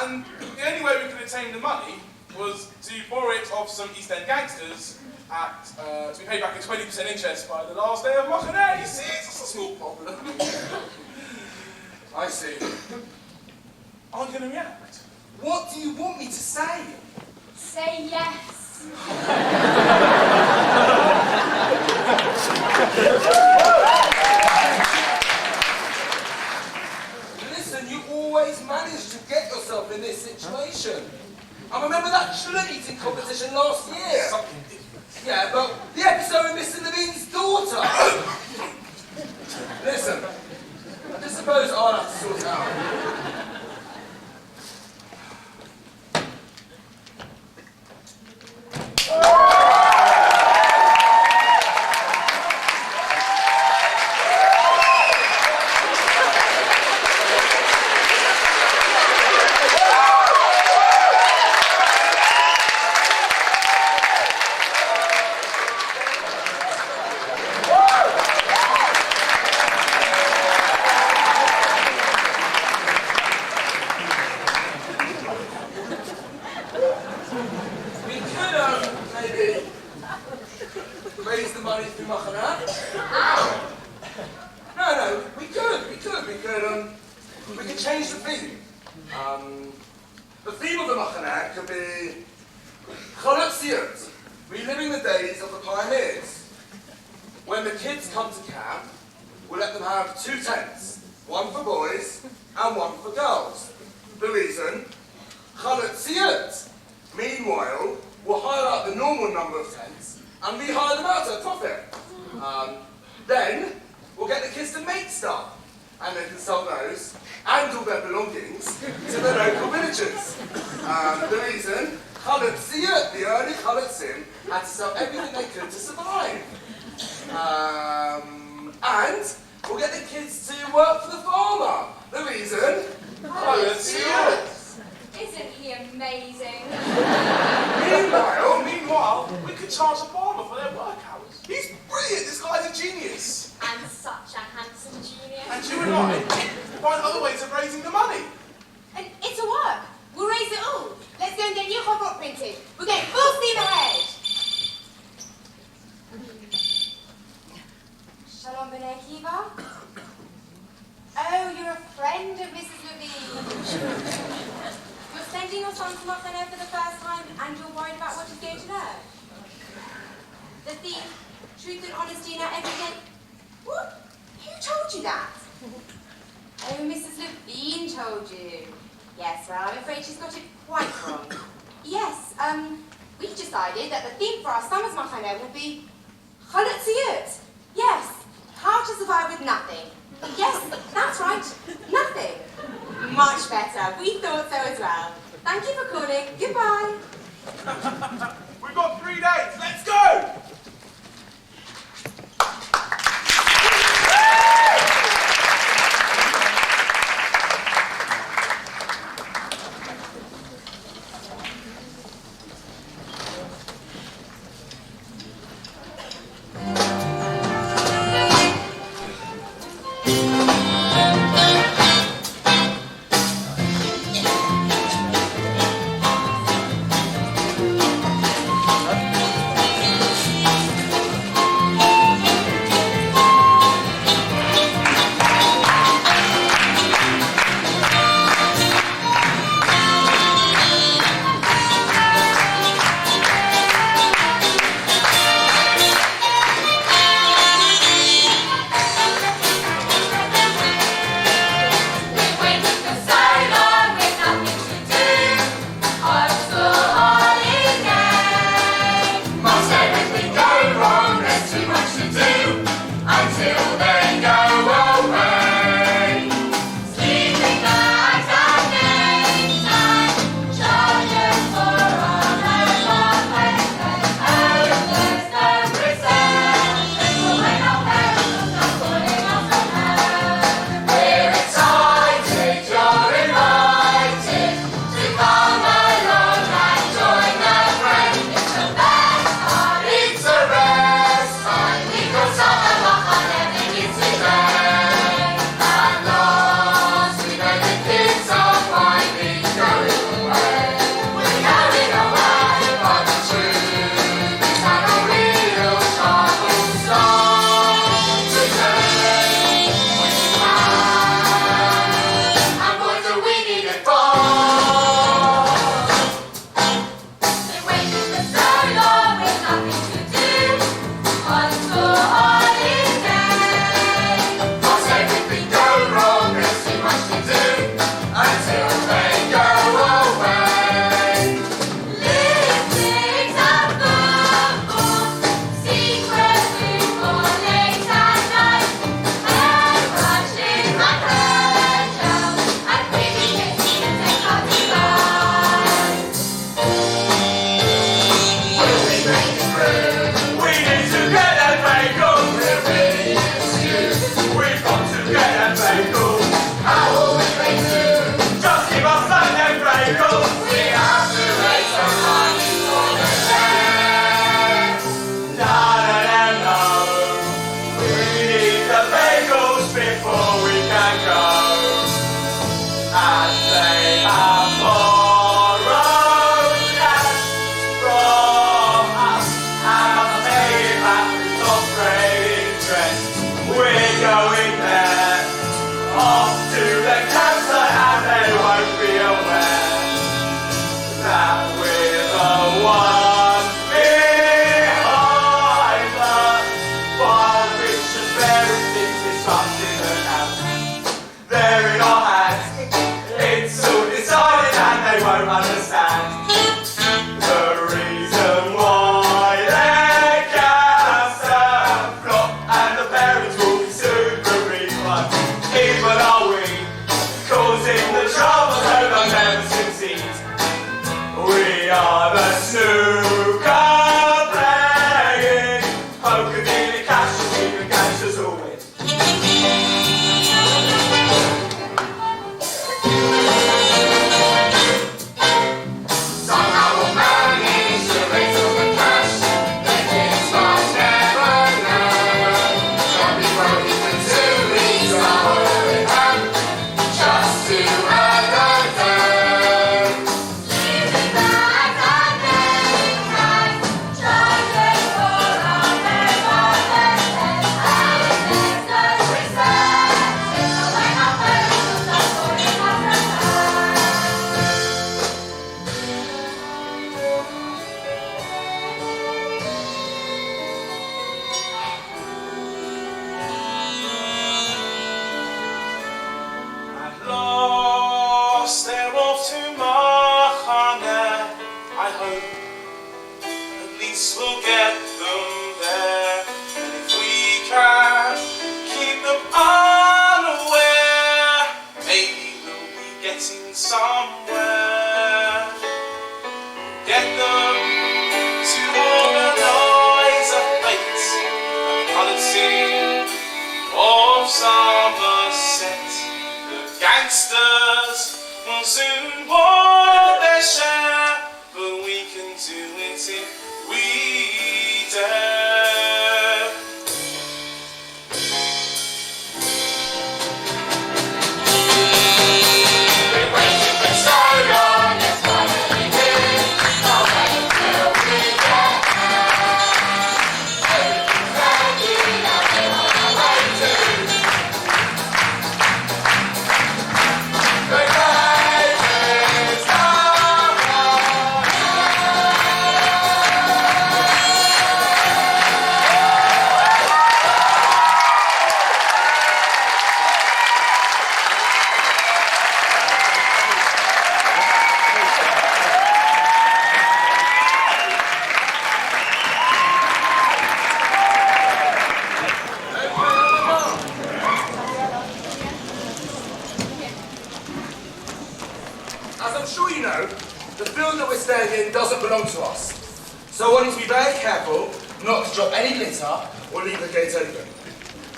And the only way we could attain the money was to borrow it off some East End gangsters to be paid back at 20% interest by the last day of Machane. You see, it's just a small problem. I see. Aren't you going to react? What do you want me to say? Say yes. Listen, you always manage to get yourself in this situation. I remember that sugar eating competition last year. Something different. Yeah, but the episode of Mr. Levene's daughter. Listen, I just suppose I'll have to sort it out. Reliving the days of the pioneers. When the kids come to camp, we'll let them have 2 tents, one for boys and one for girls. The reason? Chalutziyot. Meanwhile, we'll hire out the normal number of tents and we hire them out at a profit. Then, we'll get the kids to make stuff and they can sell those and all their belongings to the local villagers. The reason? Chalutziyot, the early Chalutzim, had to sell everything they could to survive. And we'll get the kids to work for the farmer. The reason? Chalutziyot. Isn't he amazing? Meanwhile, we could charge the farmer for their work hours. He's brilliant, this guy's a genius. And such a handsome genius. And you and I find other ways of raising the money. And it'll work. We'll raise it all. Let's go and get new hot printed. We're getting full steam ahead. Shalom, Bnei Akiva. Oh, you're a friend of Mrs. Levene. You're sending your son to Machane for the first time and you're worried about what he's going to learn. The theme, truth and honesty in our everyday... What? Who told you that? Oh, Mrs. Levene told you. Yes, well, I'm afraid she's got it quite wrong. Yes, we've decided that the theme for our summer's Machane will be Chalutziyot. Yes, how to survive with nothing. Yes, that's right, nothing. Much better. We thought so as well. Thank you for calling. Goodbye. We've got 3 days. Let's go! kid, but are we? Causing the trouble, hope I'll never succeed. We are the snooker playing, poker dealing, cash receiving, gangsters all win. Somehow we'll manage to raise all the cash. The kids must never know. Don't be broken for 2 weeks, all we have, just to earn the dough. Give me back our name tags, charging for our paper heads, and if there's no respect, when our parents are falling off the line. At last they're off to Machane. I hope at least we'll get them there. And if we can keep them unaware, maybe we'll be getting somewhere. Get them to organise a fete, a coloured scene of Somerset. The gangsters will soon boil their share, but we can do it if we dare. Been waiting for so long, it's finally here. I'll wait till we get there. Everything's ready, now we're on our way to. The greatest of As I'm sure you know, the field that we're staying in doesn't belong to us. So I want you to be very careful not to drop any litter or leave the gate open.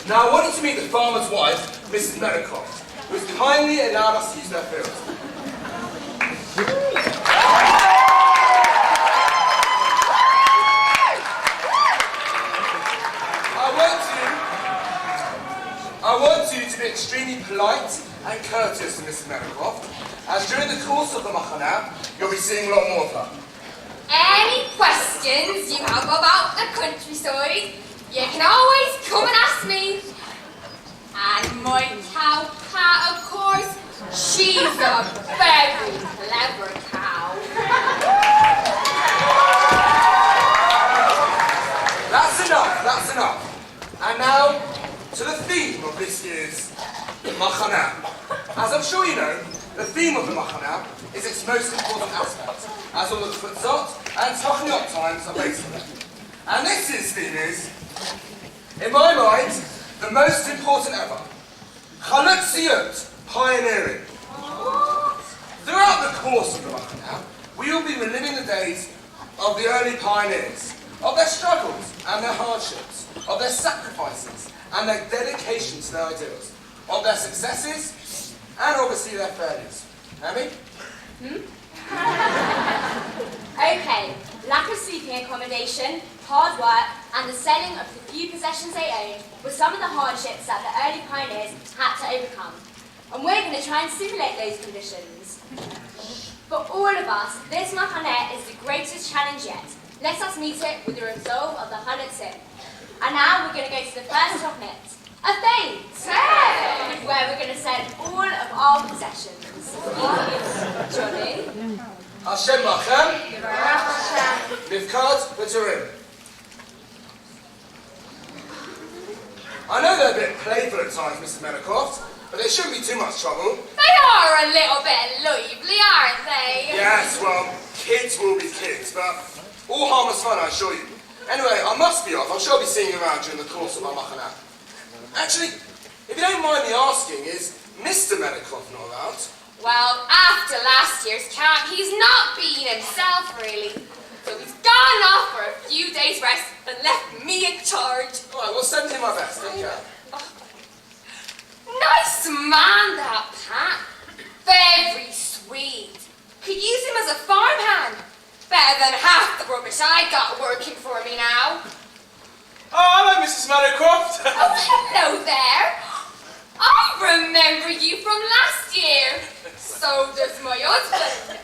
Now I want you to meet the farmer's wife, Mrs. Meadowcroft, who has kindly allowed us to use their field. I want you to be extremely polite and courteous to Mrs. Meadowcroft, as during the course of the Machana, you'll be seeing a lot more of her. Any questions you have about the countryside, you can always come and ask me. And my cow Cat, of course, she's a very clever cow. That's enough. And now, to the theme of this year's Machana. As I'm sure you know, the theme of the Machana is its most important aspect, as all of the Futzot and Tachniot times are based on it. And this year's theme is, in my mind, the most important ever. Chalutziot, pioneering. Throughout the course of the Machana, we will be reliving the days of the early pioneers, of their struggles and their hardships, of their sacrifices and their dedication to their ideals, of their successes and obviously their failures. Abby? Okay, lack of sleeping accommodation, hard work, and the selling of the few possessions they owned were some of the hardships that the early pioneers had to overcome. And we're going to try and simulate those conditions. For all of us, this Machane is the greatest challenge yet. Let us meet it with the resolve of the Lipczer. And now we're going to go to the first topic, a fete, where we're going to sell all of our possessions. Jonny? Hashem Lachem, Livkad V'Turim. I know they're a bit playful at times, Mr. Meadowcroft, but it shouldn't be too much trouble. They are a little bit lively, aren't they? Yes, well, kids will be kids, but all harmless fun, I assure you. Anyway, I must be off. I'm sure I'll be seeing you around during the course of our Machana. Actually, If you don't mind me asking, is Mr. Meadowcroft not around? Well, after last year's camp, he's not been himself, really. So he's gone off for a few days' rest and left me in charge. All right, well, send him my best. Take care. Nice man, that Pat. Very sweet. Could use him as a farmhand. Better than half the rubbish I got working for me now. Oh, hello, Mrs. Meadowcroft. Oh, hello there. I remember you from last year. So does my husband.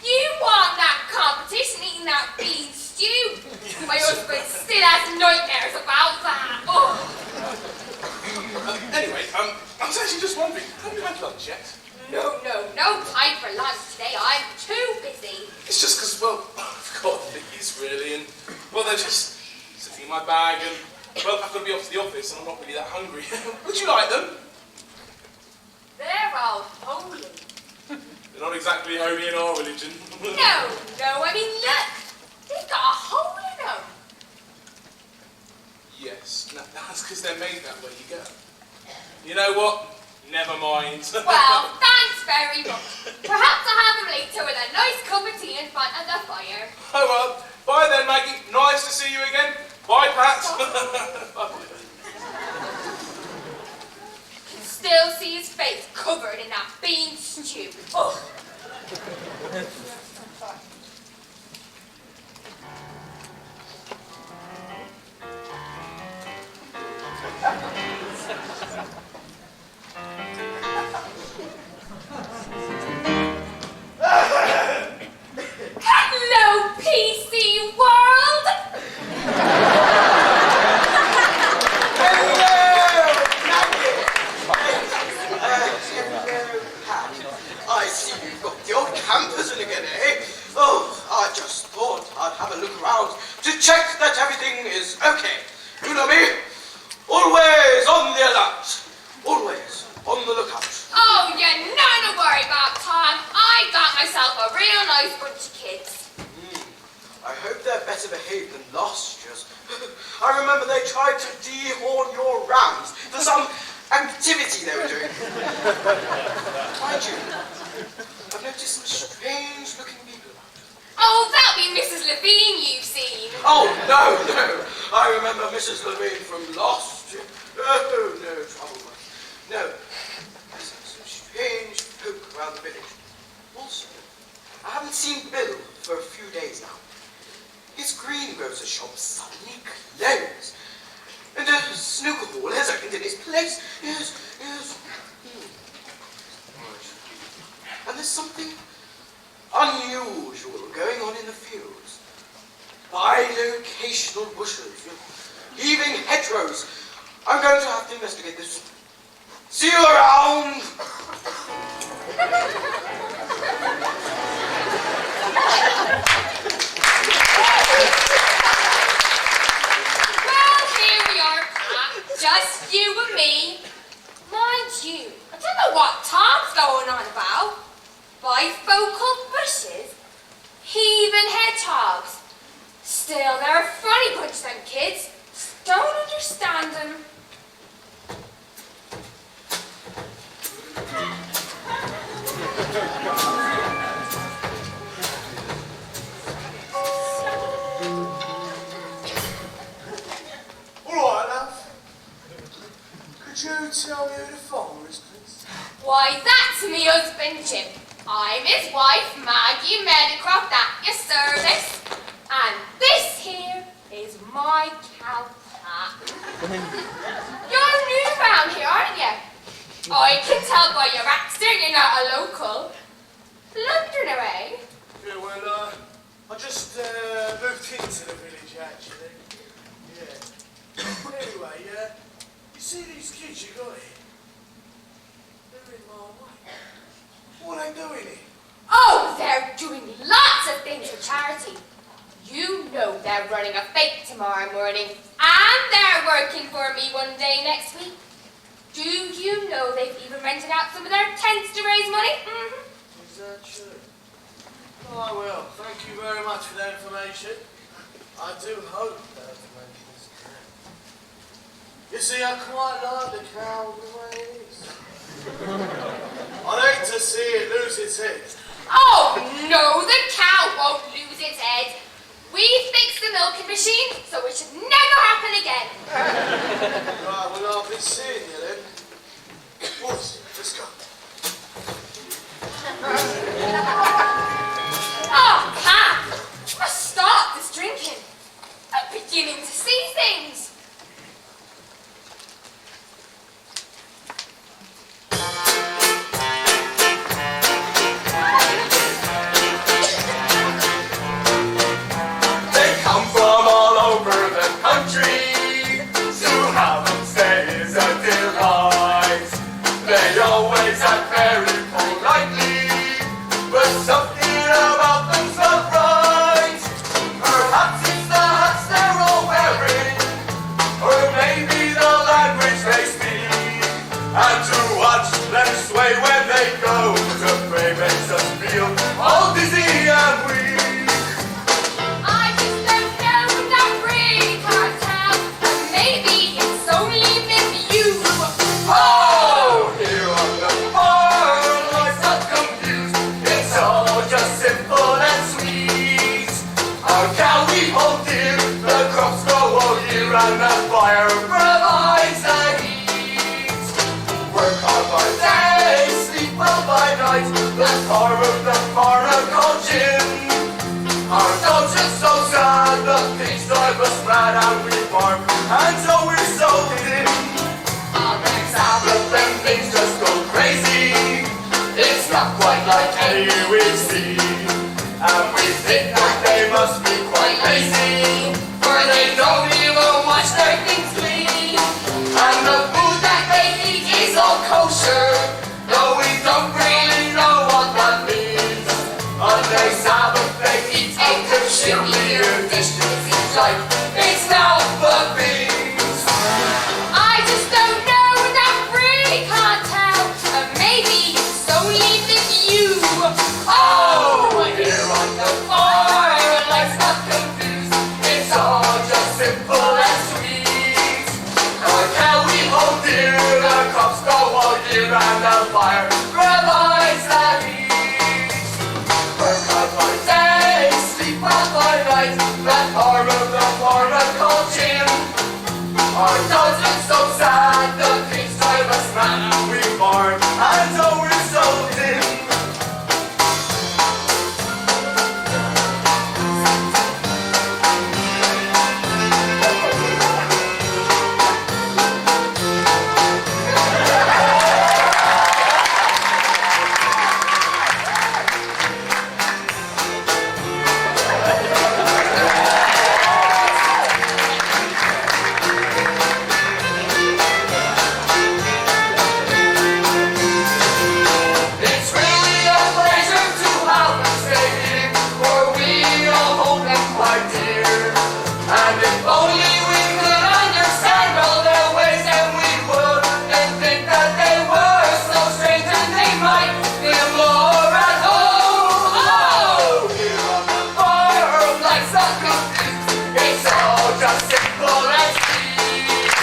You won that competition eating that bean stew. My husband still has nightmares about that. Oh. Anyway, I was actually just wondering, have you had lunch yet? No time for lunch today. I'm too busy. It's just because, well, I've got these really, and, well, they're just sitting in my bag, and, well, I've got to be off to the office, and I'm not really that hungry. Would you like them? They're all holy. They're not exactly holy in our religion. No, I mean, look. They've got a hole in them. Yes, that's because they're made that way, you go. You know what? Never mind. Well, thanks very much. Perhaps I'll have them later with a nice cup of tea in front of the fire. Oh, well, bye then, Maggie. Nice to see you again. Bye, Pat. Bye. Can still see his face covered in that bean stew. Oh. Hello, PC world! I see you've got the old campers in again, eh? Oh, I just thought I'd have a look around to check that everything is okay. You know me? Always on the alert. Always on the lookout. Oh, you're not to worry about Tom. I got myself a real nice bunch of kids. I hope they're better behaved than last year's. I remember they tried to dehorn your rams for some activity they were doing. Mind you, I've noticed some strange-looking people about. Oh, that'll be Mrs. Levene you've seen. Oh, no. I remember Mrs. Levene from last year. Oh, no trouble. No. There's some strange folk around the village. Also, I haven't seen Bill for a few days now. His greengrocer's shop suddenly closed. And a snooker hall has opened in his place. Yes. And there's something unusual going on in the fields. Bilocational bushes, heaving hedgerows. I'm going to have to investigate this. See you around! Well, here we are, Pat. Just you and me. Mind you, I don't know what Tom's going on about. Bifocal bushes? Heaving hedgehogs? Still, they're a funny bunch, them kids. Don't understand them. All right, love. Could you tell me who the farmer is, please? Why, that's me husband, Jim. I'm his wife, Maggie Meadowcroft, at your service. And this here is my cow, Pat. You're new round here, aren't you? I can tell by your accent you're not a local. Londoner, eh? Yeah, well, I just moved into the village, actually. Yeah. Anyway, you see these kids you got here? They're in my way. What are they doing here? Oh, they're doing lots of things for charity. You know they're running a fete tomorrow morning, and they're working for me one day next week. Do you know they've even rented out some of their tents to raise money? Is that true? Oh, well, thank you very much for that information. I do hope that information is correct. You see, I quite like the cow the way it is. I'd hate to see it lose its head. Oh, no, the cow won't lose its head. We fixed the milking machine, so it should never happen again. Right, well, I'll be seeing you then. Boys, let's go. Oh, Cap, must start this drinking. I'm beginning to see things. They come from all over the country. To have them stay is a delight. They always act very politely, but something about them's not right. Perhaps it's the hats they're all wearing, or maybe the language they speak. And to watch them sway when they go to pray makes us feel all dizzy and weak. I just don't know that really can't tell. And maybe it's only with you. Oh, here on the farm, life's not confused. It's all just simple and sweet. Our cow we hold dear, the crops grow all year, and the fire provides the heat. Work hard by day, sleep well by night. The car of the farmer called Jim. Our dogs are so sad, the pigs drive us mad, and we bark, and so we're so thin. On the Sabbath, them things just go crazy. It's not quite like any we've seen. And we think that they must be quite lazy, for they don't even wash their things clean. And the food that they eat is all kosher, though we don't really know what that means. On their Sabbath, they eat a peculiar dish that seems like it's now the beans. I just don't know that really can't tell. And maybe it's only with you. Oh, here on the farm, life's not confused. It's all just simple and sweet. Our cow we hold dear, the crops grow all year, and the fire provides the heat. Work hard by day, sleep well by night. That farm of the farmer called Jim. Our dogs look so sad, the pigs drive us mad. We bark, and so we're so dim. It's really a pleasure to have them stay here, for we all hold them quite dear. And if only we could understand all their ways, then we wouldn't think that they were so strange, and they might feel more at home. Oh, here on the farm, life's not confused. It's all just simple and sweet.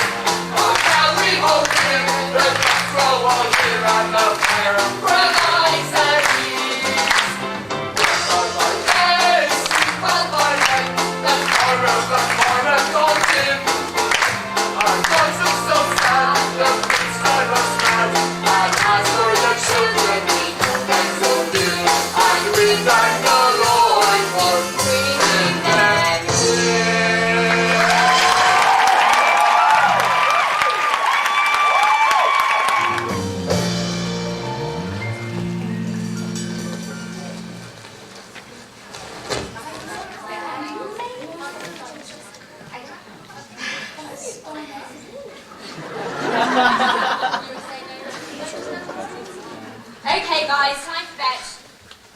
Oh, can we hold dear, the crops grow all year, and the fire provides the heat. Work hard by day, sleep well by night. The car of the farmer called Jim. Our dogs look so sad, the pigs drive us mad. And as for the children, we hold them so dear, and we thank the Lord for bringing them here. Okay, guys, time for bed.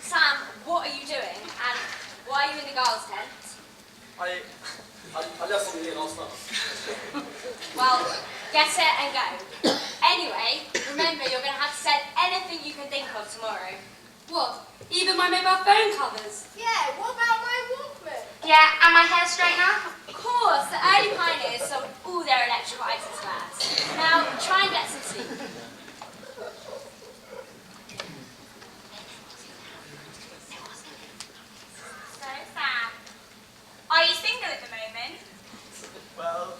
Sam, what are you doing? And why are you in the girls' tent? I left something here last night. Well, get it and go. Anyway, remember you're going to have to send anything you can think of tomorrow. What? Even my mobile phone covers? Yeah, what about my Wolfin? Yeah, and my hair straightener? Of course, the early pioneers sold all their electrical items first. Now, try and get some sleep. So, Sam, are you single at the moment? Well,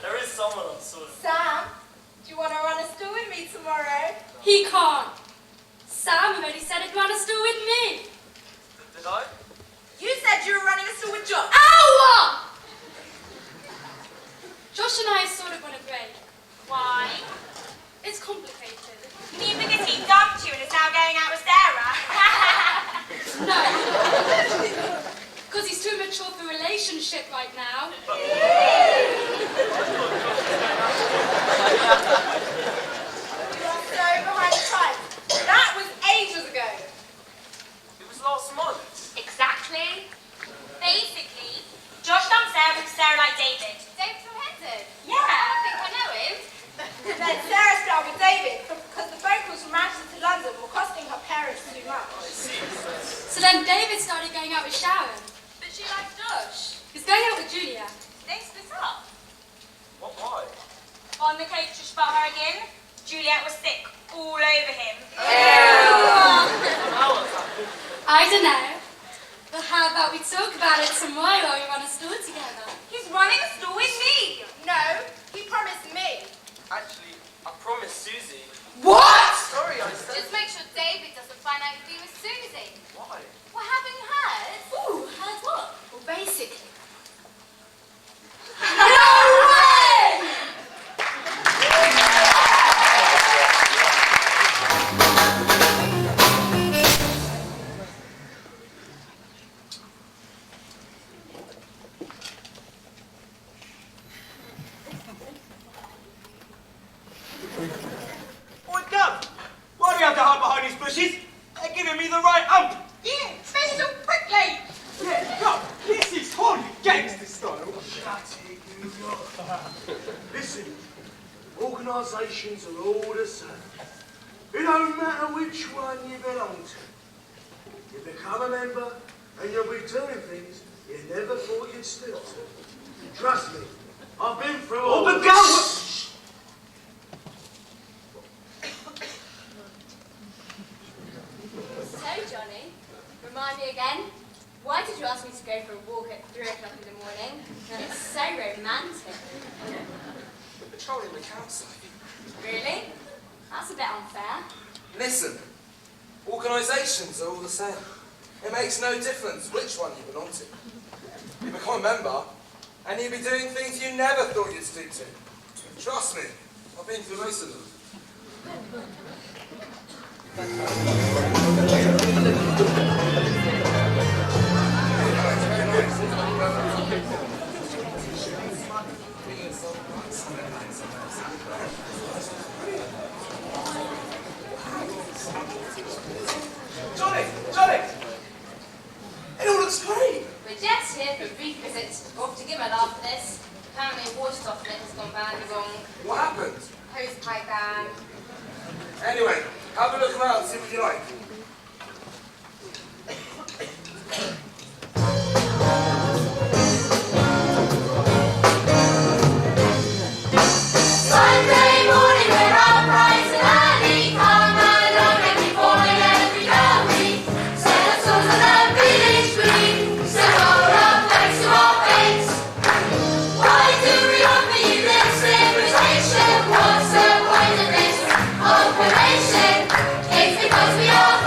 there is someone I'm sort of... Sam, do you want to run a stool with me tomorrow? He can't. Sam already said he'd run a stool with me. Did I? You said you were running a stool with Josh. Ow! Josh and I sort of want to break. Why? It's complicated. You mean because he dumped you and is now going out with Sarah? No. Because he's too mature for a relationship right now. You are so behind the times. That was ages ago. It was last month. Exactly. Basically, Josh dumped Sarah because Sarah liked David. David from Henson? Yeah. I think I know him. Then Sarah split up with David because the phone calls from Manchester to London were costing her parents too much. So then David started going out with Sharon. But she liked Josh. He's going out with Julia. They split up. What, why? On the coach to spot her again, Juliet was sick all over him. How was that? I don't know. But how about we talk about it tomorrow while we run a store together? He's running a store with me. No, he promised me. Actually, I promised Susie. What? Sorry, I said... Just make sure David doesn't find out you've been with Susie. Why? What haven't you heard? Ooh, heard what? Well, basically. No way! Oi, Gov! Why do you have to hide behind these bushes? They're giving me the right ump. Yeah, special prickly. Yeah, Gov, this is totally gangster style. Shut it, you lot. Listen, organisations are all the same. It don't matter which one you belong to. You become a member and you'll be doing things you never thought you'd still do. Trust me, I've been through all but of go! So, Jonny, remind me again, why did you ask me to go for a walk at 3 o'clock in the morning? It's so romantic. Patrolling the campsite. Really? That's a bit unfair. Listen, organisations are all the same. It makes no difference which one you belong to. You become a member, and you'll be doing things you never thought you'd stick to. Trust me, I've been through most of them. Jonny! It all looks great! We're just here for a brief visit. We're off to give a laugh at this. Apparently, a water softener has gone badly wrong. What happened? Hose pipe ban. Anyway, have a look around, see what you like. Sunday morning we're up bright and early. Come along and keep falling every day. Set up stores on the village green. Set our up next to our face. Why do we offer you this invitation? What's the point of this operation? It's because we are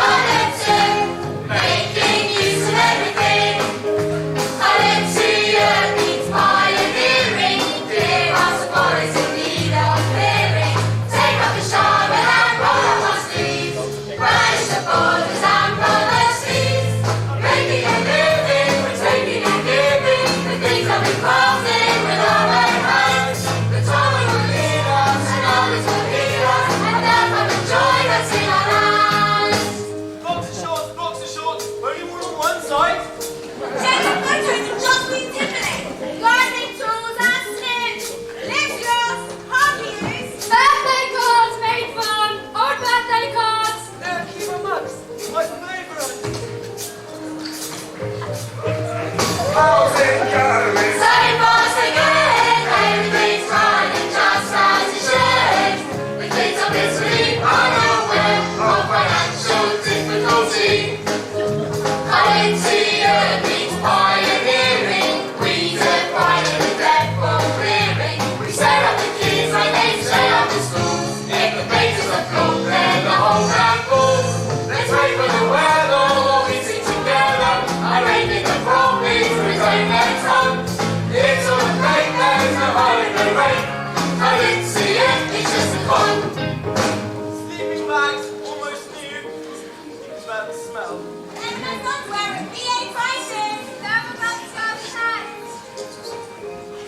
like the smell. Everyone's wearing BA prices. Never got to go behind.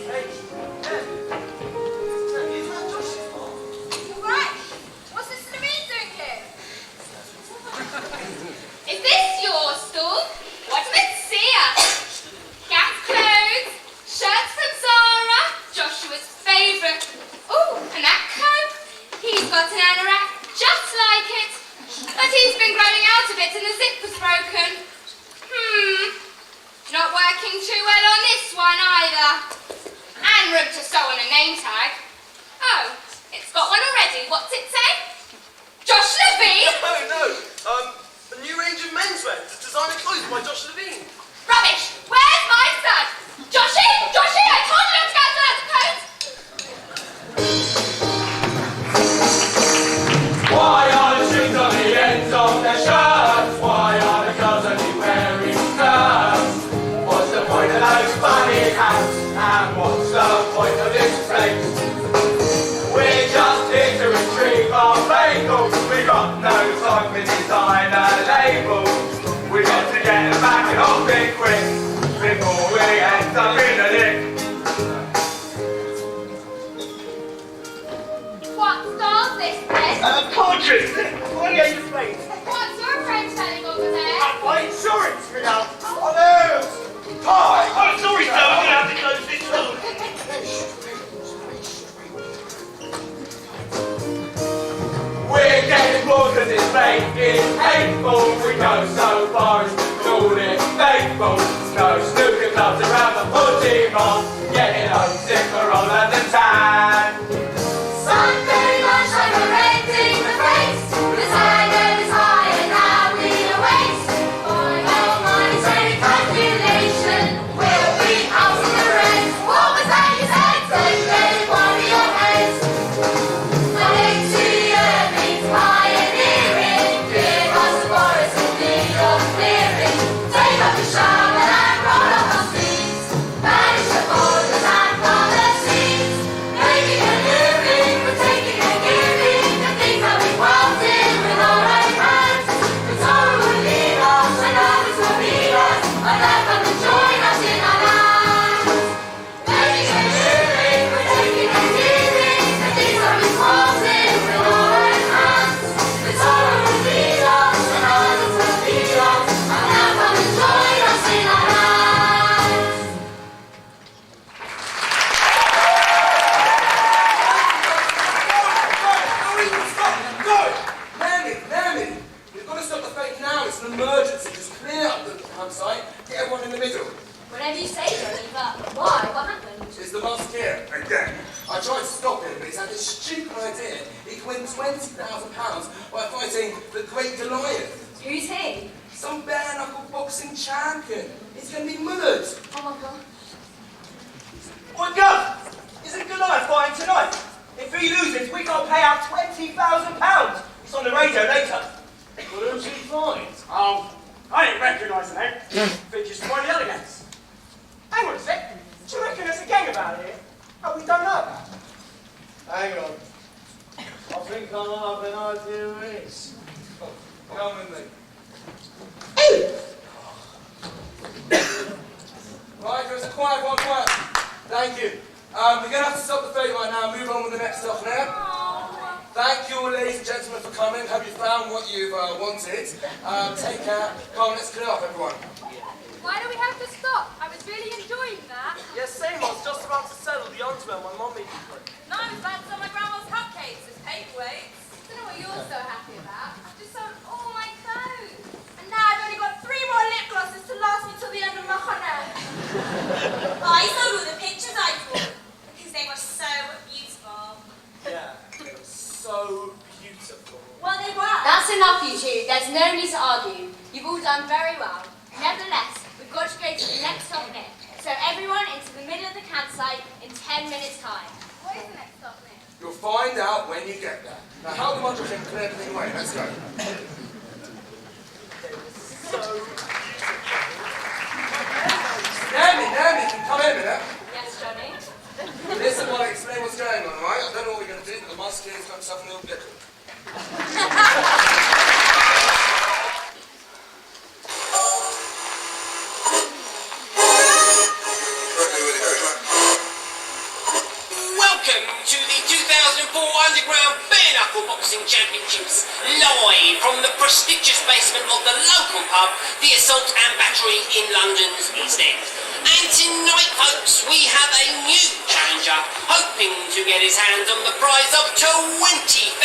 Hey, is that Josh's mom? You're right. What's this Levene doing here? Is this your stall? What a Messiah! Cat's clothes, shirts from Zara, Joshua's favourite. Ooh, and that coat. He's got an anorak just like it. But he's been growing out of it and the zip was broken. Not working too well on this one either. And room to sew on a name tag. Oh, it's got one already. What's it say? Josh Levene? Oh, no. A new range of menswear. It's designer clothes by Josh Levene. Rubbish! Where's my son? Joshy! Joshy! I told you not to go to that coat! Why are the strings on the ends of their shirts? Why are the girls only wearing skirts? What's the point of those funny hats? And what's the point of this place? We're just here to retrieve our bagels. We got no time for designer labels. We got to get them back and off it quick before we end up in a lick. What stall's this then? Poetry! 28 plates. What's your friend telling over there? My insurance for now. Oh, no. Hi. Oh, sorry, sir. We're going to have to close this door. We're getting bored because it's making hateful. We go so far as to call it faithful. No snooker clubs around the putty bar. Getting homesick for all of the time. Sunday lunchtime, we're renting the place. The tide is high and now we await. Boy, oh, monetary calculation. We'll be out of the rent. What was that you said? Sunday, worry your head. Nothing to you means pioneering. Give us the Boris and Needham clearing. Take up the shovel and roll up our sleeves. Banish the borders and policies. Making a living, we're taking and giving. The things that we wanted with our own hands. The Torah will lead us and others will lead us. And let them join us in our lands. Making a living, we're taking and giving. The things that we wanted with our own hands. The Torah will lead us and others will lead us. And let them join us in our lands. Nanny! We've got to stop the fake now. It's an emergency. Just clear up the campsite. Get everyone in the middle. Whatever you say, Jonny, but why? What happened? It's the Mazkir again. I tried to stop him, but he's had this stupid idea. He can win £20,000 by fighting the Great Goliath. Who's he? Some bare-knuckle boxing champion. He's going to be murdered. Oh my god. What Gov? Isn't Goliath fighting tonight? If he loses, we can't pay out £20,000. It's on the radio later. Well, who's he fight? Oh, I didn't recognise the name. Features quite the elegance. Hang on a sec. Do you reckon there's a gang about here? Oh, we don't know about. Hang on. I think I might have an idea who it is. Come with me. Right, there's a quiet one, quiet. Thank you. We're going to have to stop the fate right now and move on with the next stuff now. Thank you, ladies and gentlemen, for coming. Hope you found what you've wanted. Take care. Come on, let's clear up, everyone. Why do we have to stop? I was really enjoying that. Yes, same. I was just about to settle the underwear my mum made me put. No, I was about to sell my grandma's cupcakes as paperweights. I don't know what you're so happy about. I've just sold all my clothes. And now I've only got 3 more lip glosses to last me till the end of my honor. I sold all the pictures I took because they were so beautiful. Yeah, it was so beautiful. Well, they were. That's enough, you two. There's no need to argue. You've all done very well. Nevertheless, we've got to go to the next stop near. So everyone into the middle of the campsite in 10 minutes' time. What is the next stop near? You'll find out when you get there. Now, how do much of him clear everything away? Let's go. So beautiful. Nanny, can you come here a minute? Yes, Jonny? Listen while I explain what's going on, alright? I don't know what we're going to do, but the Mazkir's got himself a little pickle. live from the prestigious basement of the local pub, the Assault and Battery in London's East End. And tonight, folks, we have a new challenger hoping to get his hands on the prize of £20,000,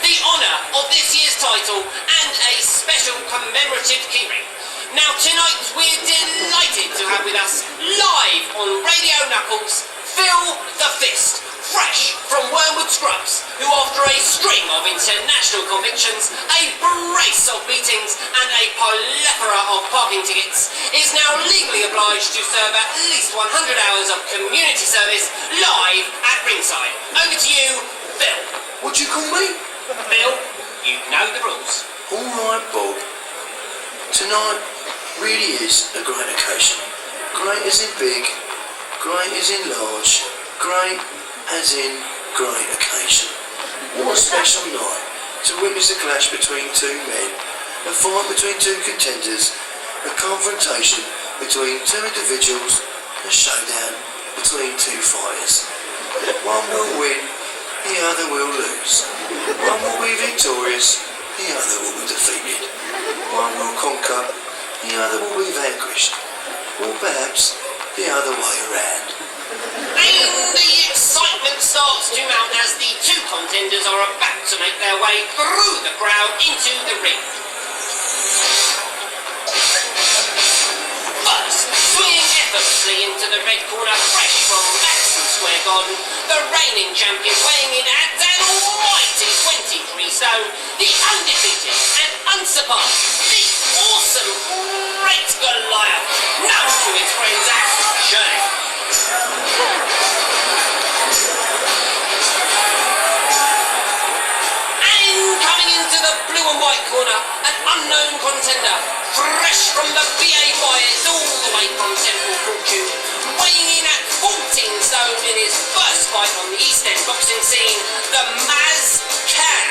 the honour of this year's title, and a special commemorative keyring. Now, tonight, we're delighted to have with us, live on Radio Knuckles, Phil the Fist, fresh from Wormwood Scrubs, who after a string of international convictions, a brace of beatings and a plethora of parking tickets, is now legally obliged to serve at least 100 hours of community service live at ringside. Over to you, Phil. What do you call me? Phil, you know the rules. All right, Bob. Tonight really is a great occasion. Great as in big, great as in large, great as in great occasion. What a special night to witness a clash between two men, a fight between two contenders, a confrontation between two individuals, a showdown between two fighters. One will win, the other will lose. One will be victorious, the other will be defeated. One will conquer, the other will be vanquished. Or perhaps the other way around. And the excitement starts to mount as the two contenders are about to make their way through the crowd into the ring. First, swinging effortlessly into the red corner, fresh from Madison Square Garden, the reigning champion weighing in at an almighty 23 stone, the undefeated and unsurpassed, the awesome Great Goliath, known to his friends as Jonny. And coming into the blue and white corner, an unknown contender, fresh from the BA fires all the way from Temple Fortune, weighing in at 14 stone in his first fight on the East End boxing scene, the Mazkir,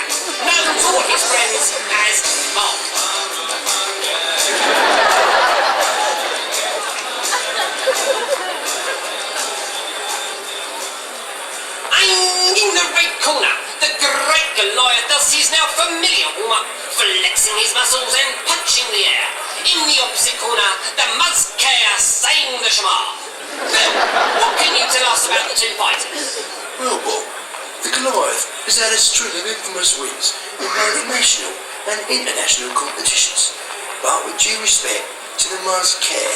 known to all his friends as Marc. And in the red corner, the Great Goliath does his now familiar warm-up, flexing his muscles and punching the air. In the opposite corner, the Mazkir saying the Shema. Phil, what can you tell us about the two fighters? Well, Bob, the Goliath has had a string of infamous wins in both national and international competitions. But with due respect to the Mazkir,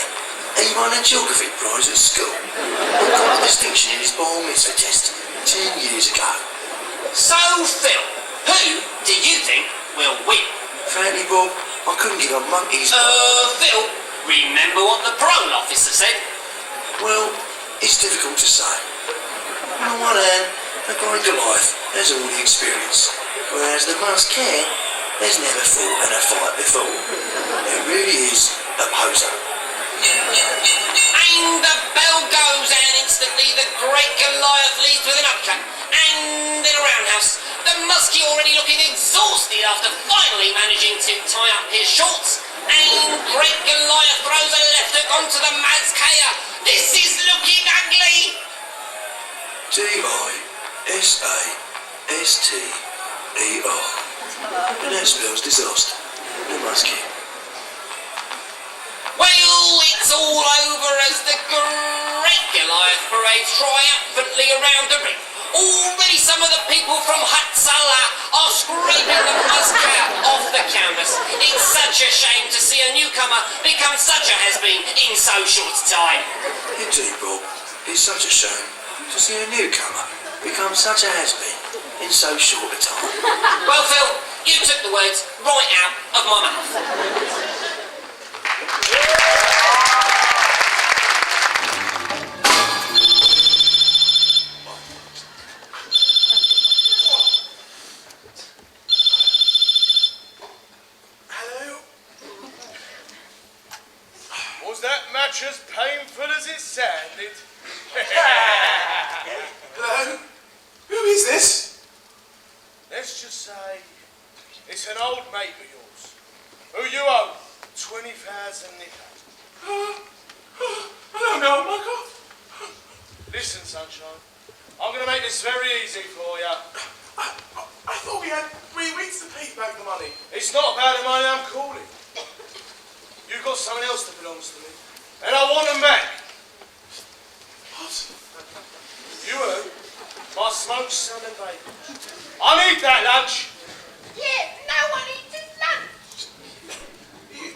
he won a geography prize at school and got a distinction in his bar mitzvah test 10 years ago. So, Phil, who do you think will win? Frankly, Bob, I couldn't give a monkey's... Phil, remember what the parole officer said? Well, it's difficult to say. On one hand, the Great Goliath has all the experience, whereas the Mazkir has never fought in a fight before. It really is a poser. And the bell goes, and instantly the Great Goliath leads with an uppercut. And in a roundhouse, the Muskie already looking exhausted after finally managing to tie up his shorts. And Great Goliath throws a left hook onto the Mazkir. This is looking ugly. D-I-S-A-S-T-E-R. And that spells disaster. The Muskie. Well, it's all over as the Great Goliath parades triumphantly around the ring. Already some of the people from Hatzalah are scraping the Mazkir off the canvas. It's such a shame to see a newcomer become such a has-been in so short a time. Indeed, Bob. It's such a shame to see a newcomer become such a has-been in so short a time. Well, Phil, you took the words right out of my mouth. Was that match as painful as it sounded? Hello? Who is this? Let's just say it's an old mate of yours who you owe 20,000 nickels. Hello, no, Michael. Listen, sunshine, I'm going to make this very easy for you. I thought we had 3 weeks to pay back the money. It's not about the money I'm calling. You've got something else that belongs to me. And I want them back. What? You heard? My smoked salmon bagels. I need that lunch. Yeah, no one eats his lunch.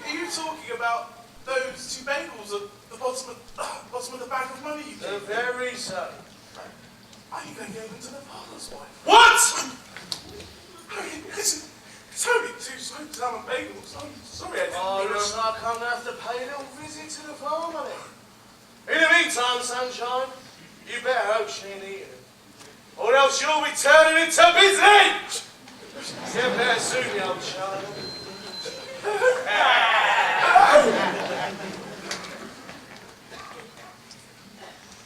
Are you talking about those 2 bagels at the bottom of the bag of money you The gave? very same. I think I gave them to the father's wife. What? I mean, listen, it's only 2 smoked salmon bagels. I'm sorry I didn't Oh, mean looks like I'm going to have to pay a little visit to the farmer then. In the meantime, sunshine, you better hope she ain't eating them. Or else you'll be turning into business! Get better soon, you old child. Oh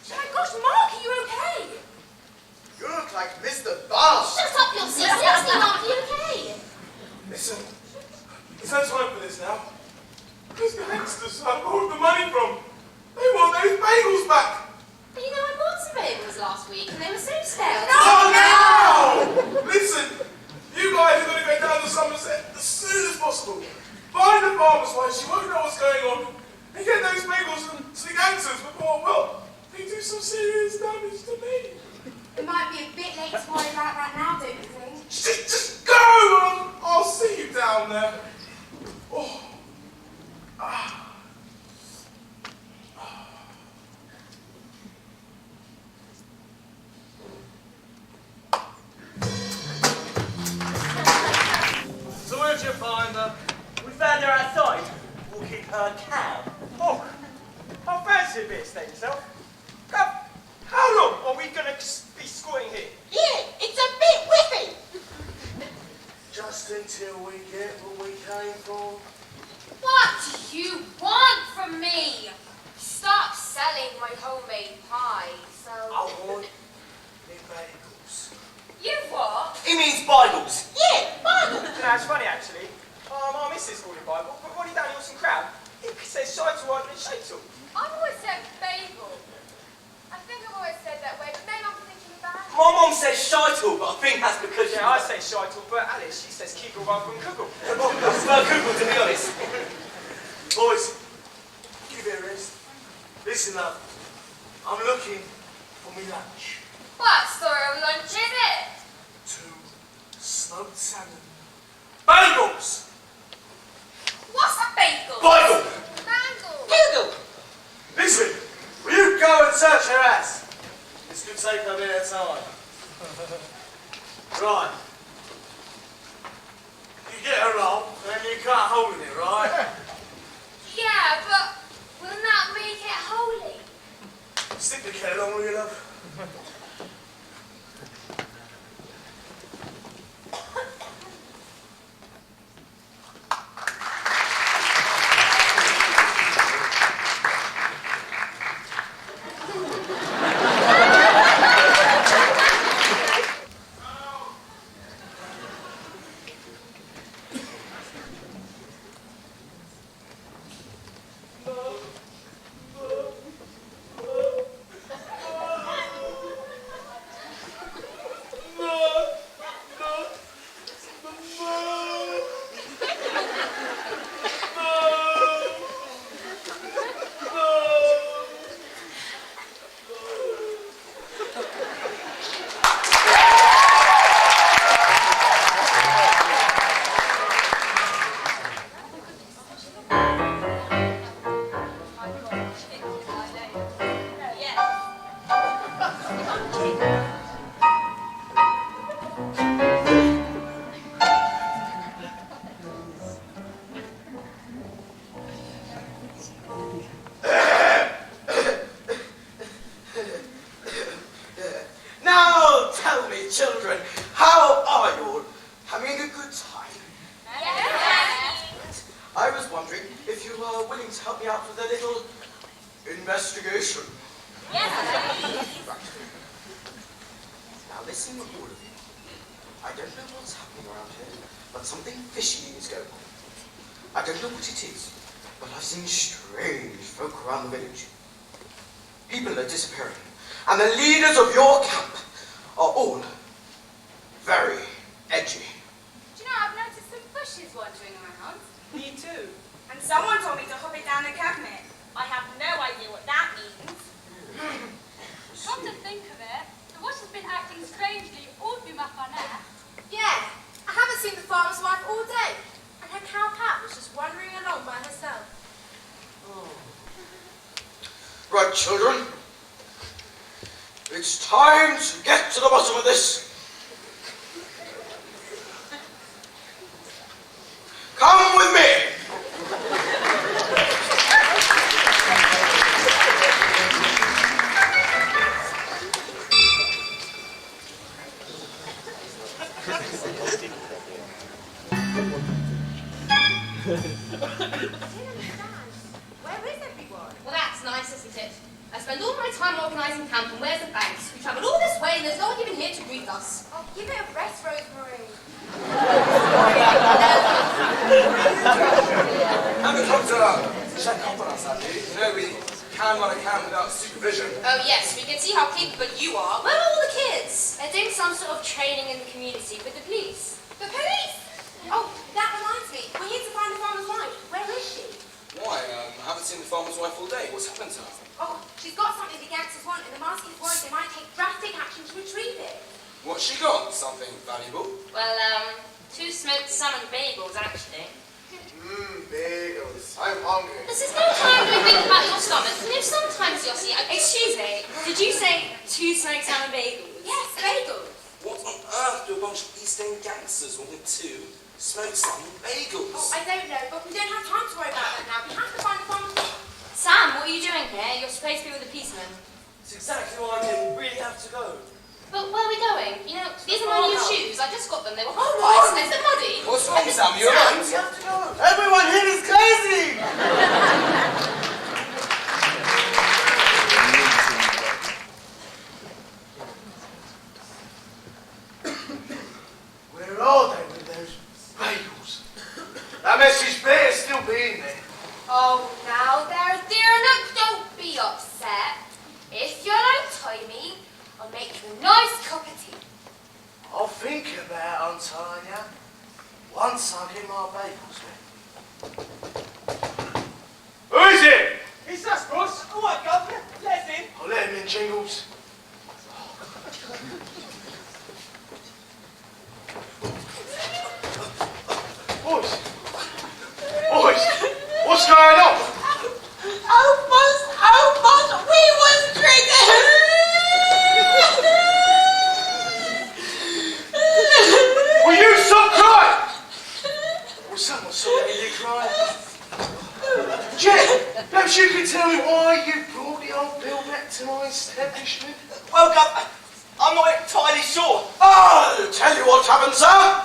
my gosh, Marc, are you okay? You look like Mr. Boss. Shut up, you're seriously, Marc, are you okay? Listen, there's no time for this now. Who's the gangsters I borrowed the money from? They want those bagels back. But you know, I bought some bagels last week and they were so stale. Oh, no! Listen, you guys are going to go down to Somerset as soon as possible. Find the farmer's wife, she won't know what's going on, and get those bagels to the gangsters before, well, they do some serious damage to me. It might be a bit late to worry about that now, don't you think? Just go! I'll see you down there. Oh. Ah. So where'd you find her? We found her outside, walking her cow. Oh, I fancy a bit of state yourself. How long are we going to be squatting here? Yeah, it's a bit whiffy. Just until we get what we came for. What do you want from me? Stop selling my homemade pie, so... I want me bagels. You what? He means Bagels. Yeah, Bible. You know, it's funny actually. My missus called it Bible, but when he down in Wilson Crown, it says Shaitel rather than Shaitel. I've always said bagel. I think I've always said that way, but maybe I'm thinking about it. My mum says Shaitel, but I think that's because... Yeah, I say Shaitel, but Alice, she says Kegel rather than Kugel. I prefer Kugel, to be honest. Boys, give it a rest. Listen up. I'm looking for me lunch. What sort of lunch is it? 2 smoked salmon. Bagels! What's a bagel? Bagel! Bagel. Google. Listen, will you go and search her ass? This could take a bit of time. Right. You get a roll, and you cut a hole in it, right? Yeah, but will that make it holy? Stick the kettle on, will you, love? Investigation. Yes. Right. Now listen, all of you. I don't know what's happening around here, but something fishy is going on. I don't know what it is, but I've seen strange folk around the village. People are disappearing, and the leaders of your camp are all very edgy. Do you know, I've noticed some bushes wandering around. Me too. And someone told me to hop it down the cabinet. I have no idea what that means. Come to think of it, the wash has been acting strangely all through Machane. Yeah, I haven't seen the farmer's wife all day. And her cow Pat was just wandering along by herself. Right, children. It's time to get to the bottom of this. Come with me. Where is everyone? Well, that's nice, isn't it? I spend all my time organising camp, and where's the banks? We travelled all this way, and there's no one even here to greet us. Oh, give it a rest, Rosemary. Haven't come to check up on us, have you? You know, we can run a camp without supervision. Oh, yes, we can see how capable you are. Where are all the kids? They're doing some sort of training in the community with the police. The police? Oh, that reminds me. We're here to find the farmer's wife. Where is she? Why? I haven't seen the farmer's wife all day. What's happened to her? Oh, she's got something the gangsters want, and the Mazkir's worried they might take drastic action to retrieve it. What's she got? Something valuable? Well, 2 smoked salmon bagels, actually. Bagels. I'm hungry. This is no time to think about your stomach. You know, sometimes you'll see... Excuse me, did you say 2 smoked salmon bagels? Yes, bagels. What on earth do a bunch of East End gangsters want with 2 smoked salmon bagels? Oh, I don't know, but we don't have time to worry about that now. We have to find the farmer's wife. Sam, what are you doing here? You're supposed to be with the policeman. It's exactly why I didn't really have to go. But where are we going? You know, these are my new shoes. I just got them. They were Oh, hot. right, is it muddy? What's wrong, Sam? You alright? We have to go. Everyone here is crazy! Where are they with those bagels? That message better still be in there. Oh, now there, dear, look, don't be upset. If you don't tie me, I'll make you a nice cup of tea. I'll think about it, Antian. Once I get my bagels ready. Who is it? It's us, boss. All right, Governor. Let us in. I'll let him in, Jingles. Boys! Boys! What's going on? Oh, boss, we was drinking. Will you stop crying? Will someone saw me crying? Jen, perhaps you could tell me why you brought the old bill back to my establishment? Well, Governor, I'm not entirely sure. I'll tell you what happened, sir.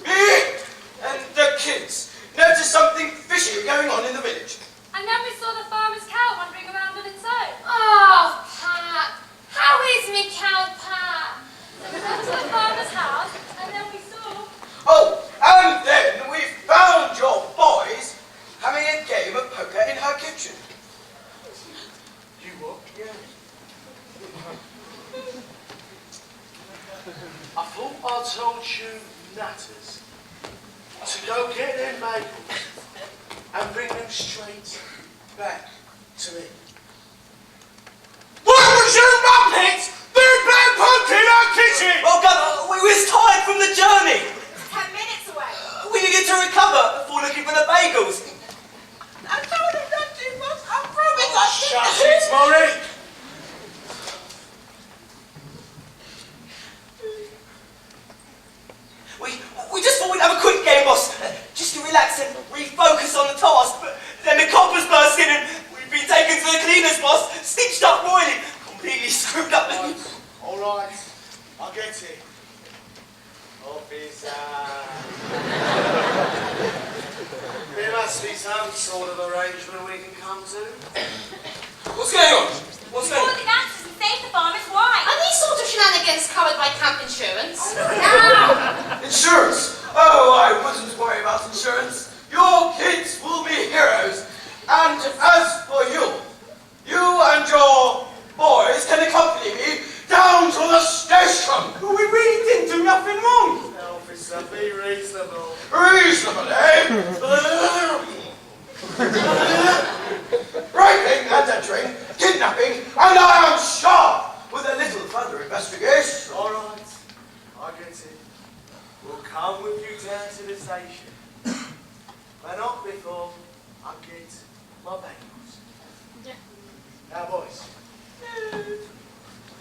Me and the kids noticed something fishy going on in the village. And then we saw the farmer's cow wandering around on its own. Oh, Pat. How is me cow, Pat? So we went to the farmer's house, and then we saw... Oh, and then we found your boys having a game of poker in her kitchen. You what? Yeah. I thought I told you nutters to go get them bagels and bring them straight back to me. Why would you muppets do black poker in our kitchen? Well, Governor, we was tired from the journey. 10 minutes away. We needed to recover before looking for the bagels. I told him not to, boss. I promise I Shut it, Motti! We just thought we'd have a quick game, boss, just to relax and refocus on the task. But then the coppers burst in and we've been taken to the cleaners, boss, stitched up royally, completely screwed up. All right, I get it. Officer. There must be some sort of arrangement we can come to. What's going on? What's going All on? the gangsters and save the farmer's wife. Are these sort of shenanigans covered by camp insurance? Insurance? Oh, I wouldn't worry about insurance. Your kids will be heroes. And as for you, you and your boys can accompany me down to the station. We really didn't do nothing wrong. Officer, So be reasonable. Reasonable, eh? Raping and entering, kidnapping, and I am sharp with a little further investigation. All right, I get it. We'll come with you down to the station. But not before I get my bagels. Now, boys.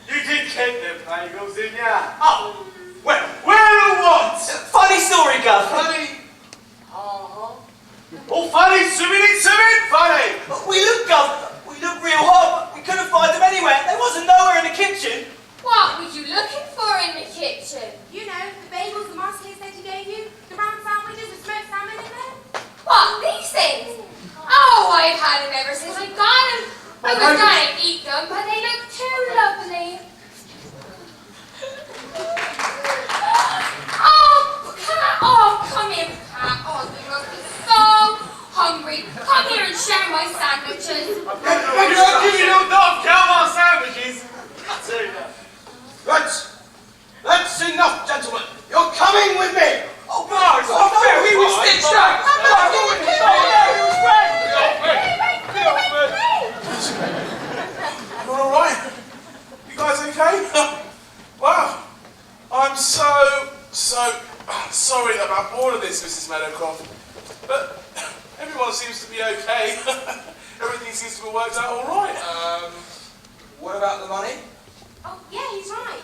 You did get them bagels, didn't ya? Oh, well, What? funny story, Gov. Funny? Oh, funny, funny! We looked, Gov. We looked real hard, but we couldn't find them anywhere. They wasn't nowhere in the kitchen. What were you looking for in the kitchen? You know, the bagels the Mazkir said he gave you, the round sandwiches with smoked salmon in there. What, these things? Oh, I've had them ever since I got them. I was going to eat them, but they look too lovely. Oh, come here, Pat. Oh, you must be so hungry. Come here and share my sandwiches. I'll give you no count sandwiches. That's enough. That's enough, gentlemen. You're coming with me. Oh, Boris, we were stitched up. You're all right? You guys okay? Wow. I'm so sorry about all of this, Mrs. Meadowcroft. But everyone seems to be okay. Everything seems to have worked out all right. What about the money? Oh, yeah, he's right.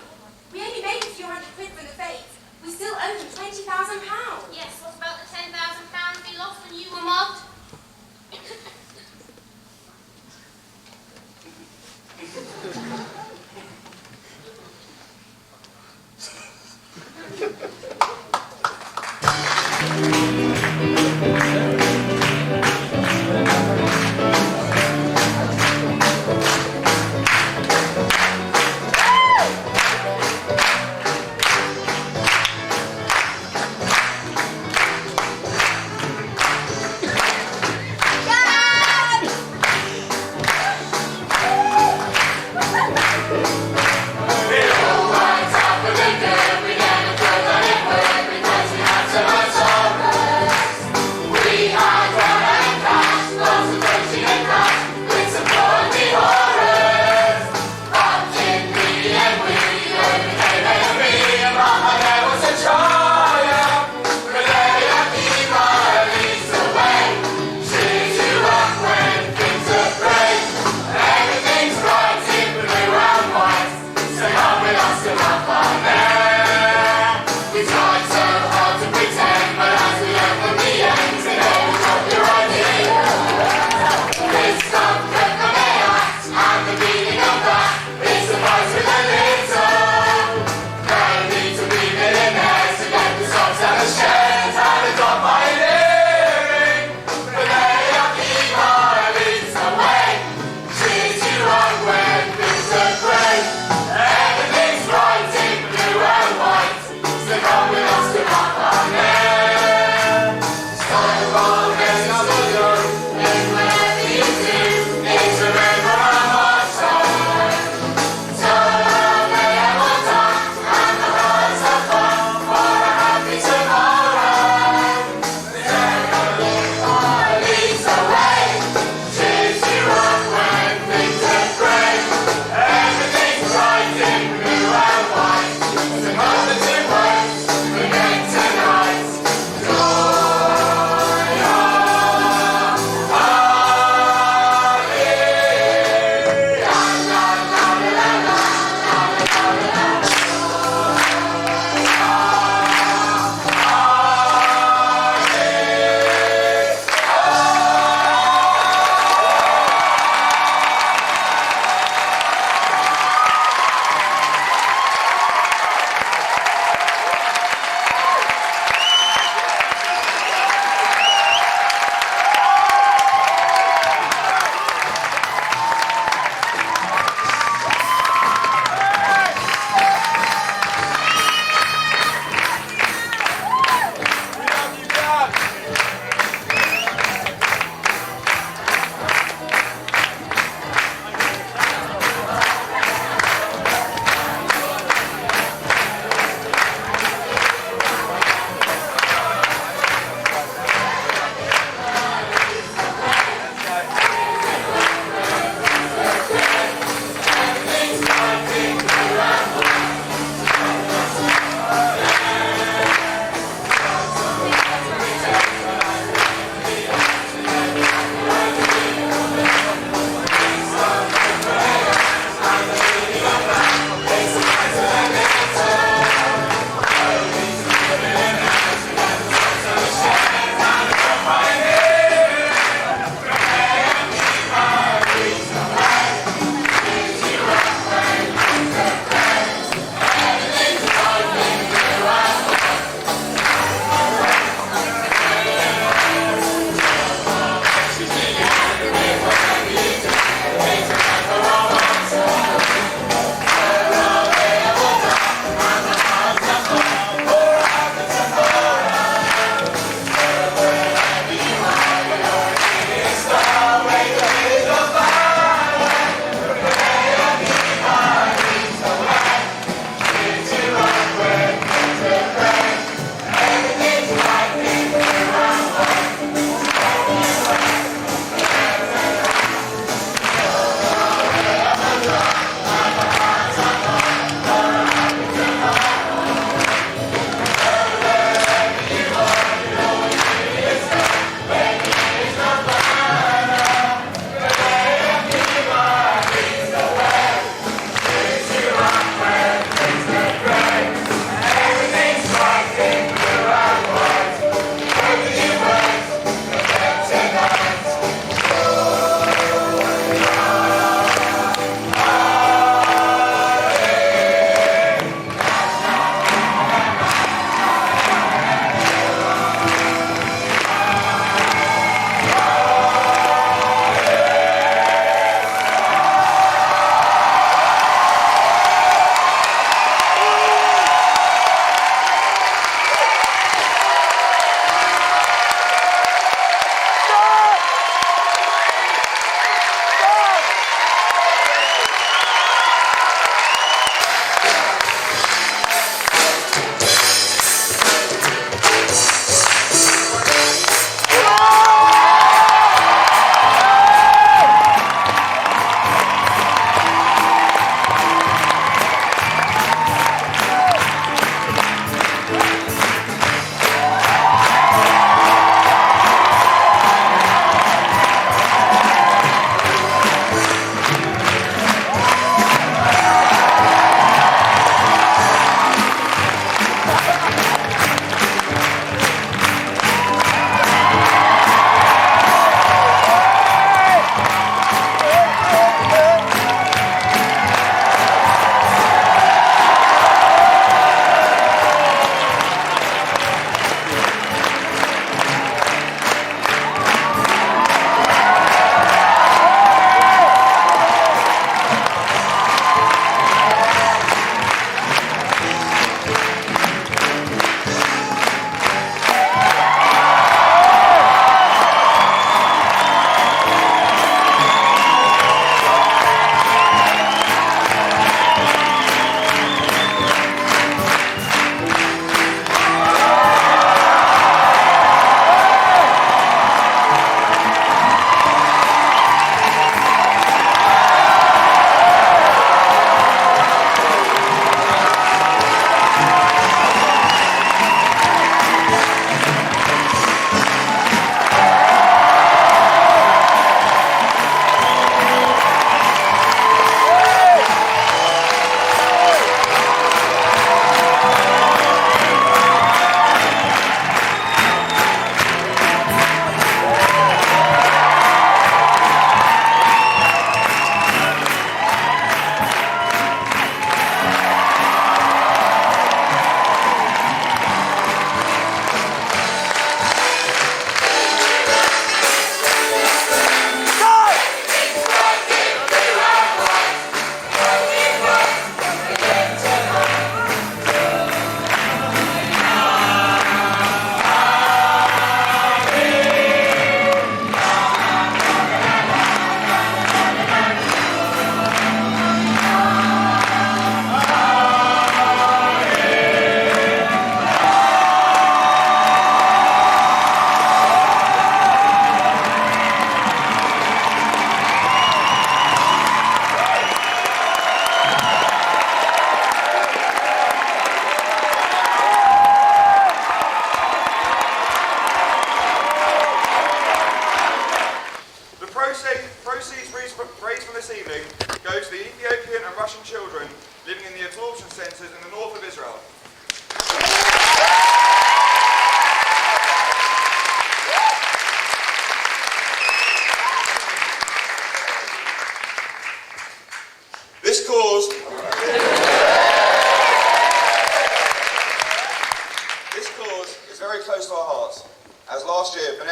We only made a few £100 from the fate. We still owe him £20,000. Yes, what about the £10,000 we lost when you were mobbed? Every day, because I live with, because we have so much sorrow.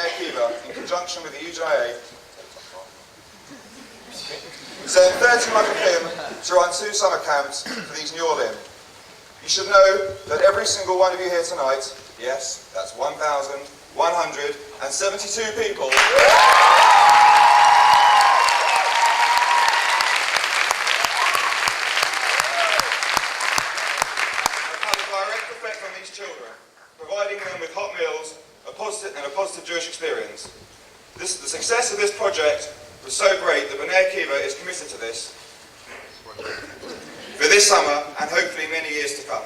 Bnei Akiva, in conjunction with the UJA, sent 30 Mazkir to run 2 summer camps for these new Olim. You should know that every single one of you here tonight, yes, that's 1,172 people, children, providing them with hot meals, a positive Jewish experience. The success of this project was so great that Bnei Akiva is committed to this for this summer and hopefully many years to come.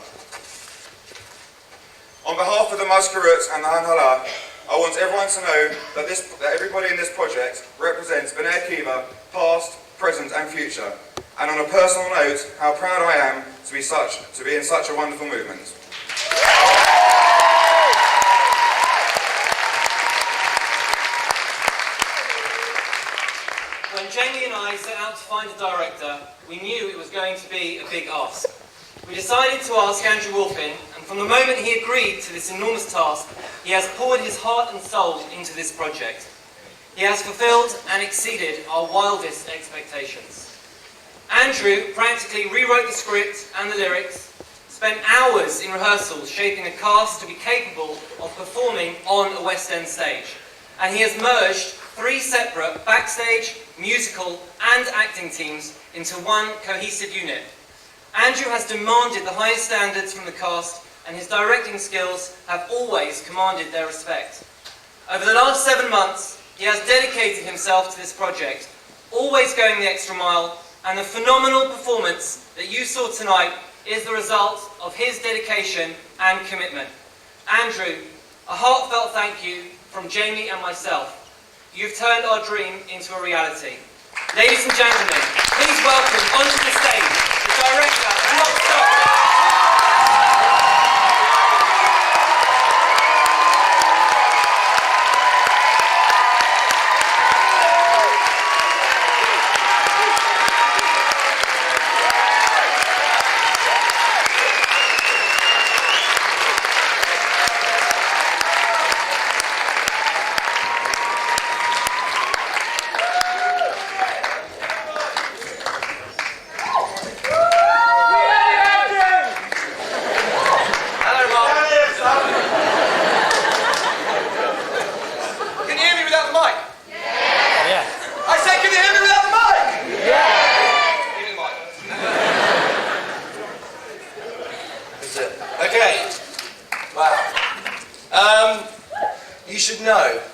On behalf of the Mazkirut and the Hanhala, I want everyone to know that everybody in this project represents Bnei Akiva, past, present and future. And on a personal note, how proud I am to be in such a wonderful movement. When Jamie and I set out to find a director, we knew it was going to be a big ask. We decided to ask Andrew Wolfin, and from the moment he agreed to this enormous task, he has poured his heart and soul into this project. He has fulfilled and exceeded our wildest expectations. Andrew practically rewrote the script and the lyrics, spent hours in rehearsals shaping a cast to be capable of performing on a West End stage. And he has merged 3 separate backstage, musical and acting teams into one cohesive unit. Andrew has demanded the highest standards from the cast, and his directing skills have always commanded their respect. Over the last 7 months, he has dedicated himself to this project, always going the extra mile, and the phenomenal performance that you saw tonight is the result of his dedication and commitment. Andrew, a heartfelt thank you from Jamie and myself. You've turned our dream into a reality. Ladies and gentlemen, please welcome onto the stage the director of Lipczer.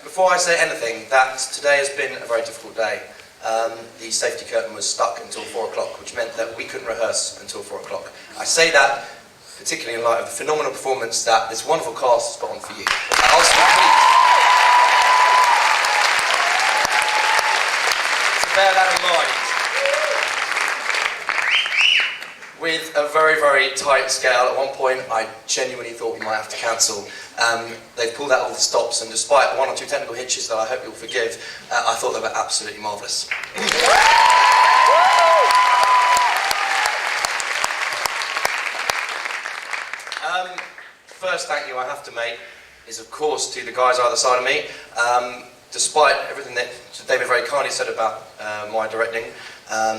Before I say anything, that today has been a very difficult day. The safety curtain was stuck until 4 o'clock, which meant that we couldn't rehearse until 4 o'clock. I say that particularly in light of the phenomenal performance that this wonderful cast has put on for you. I ask you please to bear that in mind. With a very, very tight scale, at one point I genuinely thought we might have to cancel. They've pulled out all the stops, and despite 1 or 2 technical hitches that I hope you'll forgive, I thought they were absolutely marvellous. First thank you I have to make is of course to the guys either side of me. Despite everything that David very kindly said about my directing,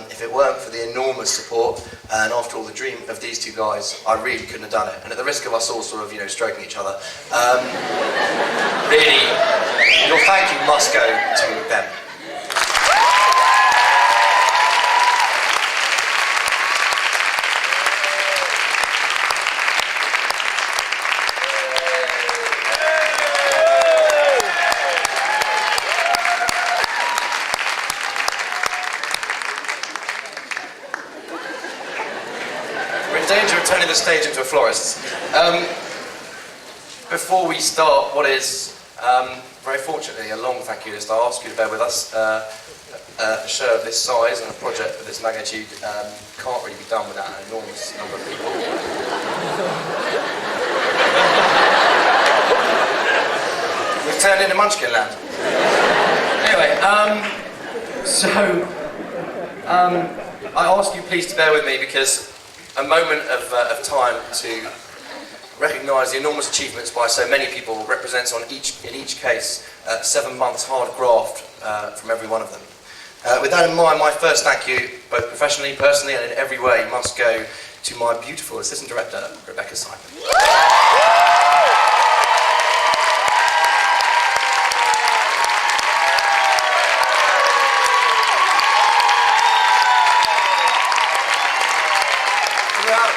if it weren't for the enormous support and after all the dream of these 2 guys, I really couldn't have done it. And at the risk of us all sort of, stroking each other, really, your thank you must go to them. Danger of turning the stage into a florist. Before we start what is, very fortunately, a long thank you list, I'll ask you to bear with us. A show of this size and a project of this magnitude can't really be done without an enormous number of people. We've turned into Munchkin Land. Anyway, I ask you please to bear with me because a moment of time to recognise the enormous achievements by so many people represents in each case 7 months hard graft from every one of them. With that in mind, my first thank you, both professionally, personally and in every way, must go to my beautiful Assistant Director, Rebecca Simon. Throughout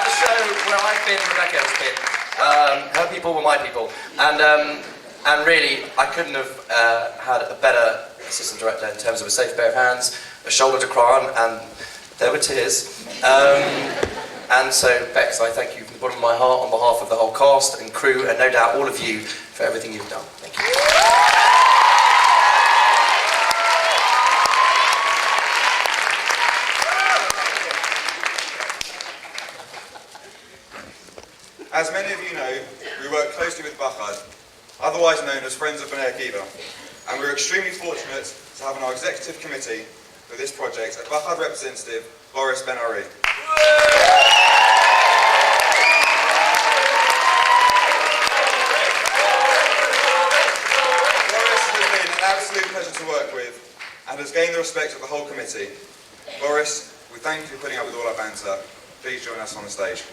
the show where I've been, Rebecca has been. Her people were my people. And really, I couldn't have had a better assistant director in terms of a safe pair of hands, a shoulder to cry on, and there were tears. And so, Bex, I thank you from the bottom of my heart on behalf of the whole cast and crew, and no doubt all of you, for everything you've done. Thank you. As many of you know, we work closely with Bachad, otherwise known as Friends of Bnei Akiva, and we're extremely fortunate to have on our executive committee for this project a Bachad representative, Boris Ben-Ari. Boris has been an absolute pleasure to work with and has gained the respect of the whole committee. Boris, we thank you for putting up with all our banter. Please join us on the stage.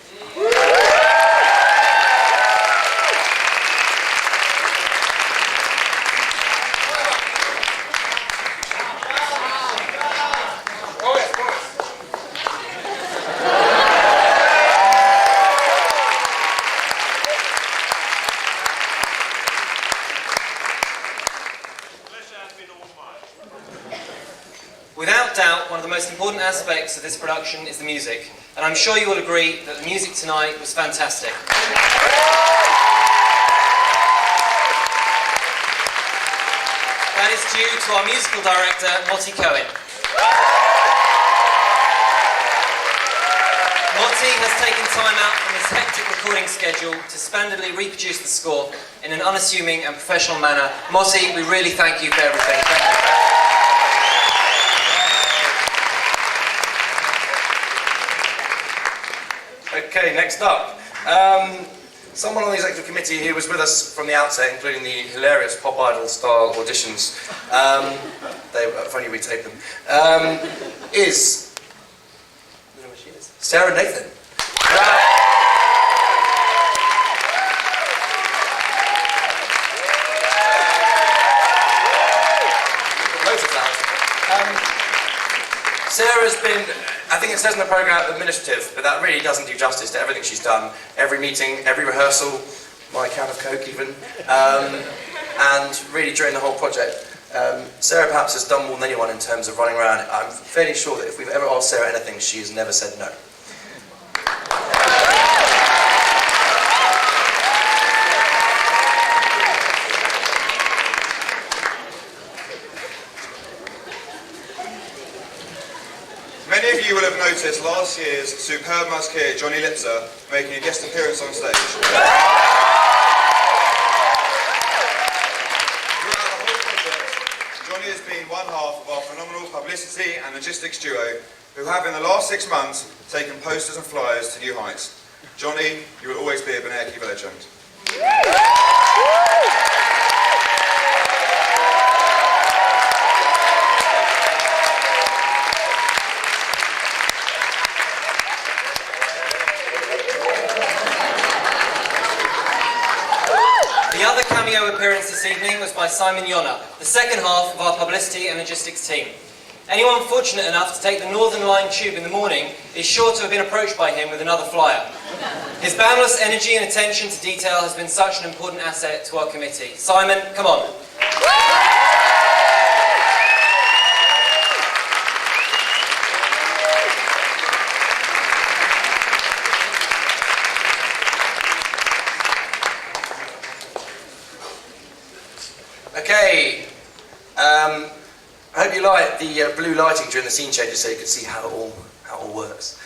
Without doubt, one of the most important aspects of this production is the music, and I'm sure you will agree that the music tonight was fantastic. That is due to our musical director, Motti Cohen. Motti has taken time out from his hectic recording schedule to splendidly reproduce the score in an unassuming and professional manner. Motti, we really thank you for everything. Thank you. Okay, next up. Someone on the executive committee who was with us from the outset, including the hilarious Pop Idol style auditions, if only we taped them, is Sarah Nathan. Loads of flowers. Sarah's been, I think it says in the programme, administrative, but that really doesn't do justice to everything she's done. Every meeting, every rehearsal, my can of Coke even, and really during the whole project. Sarah perhaps has done more than anyone in terms of running around. I'm fairly sure that if we've ever asked Sarah anything, she has never said no. Many of you will have noticed last year's superb Mazkir, Jonny Lipczer, making a guest appearance on stage. Throughout the whole project, Jonny has been one half of our phenomenal publicity and logistics duo who have in the last 6 months taken posters and flyers to new heights. Jonny, you will always be a Bnei Akiva legend. The other cameo appearance this evening was by Simon Yona, the second half of our publicity and logistics team. Anyone fortunate enough to take the Northern Line tube in the morning is sure to have been approached by him with another flyer. His boundless energy and attention to detail has been such an important asset to our committee. Simon, come on. Okay, I hope you like the blue lighting during the scene changes so you can see how it all works.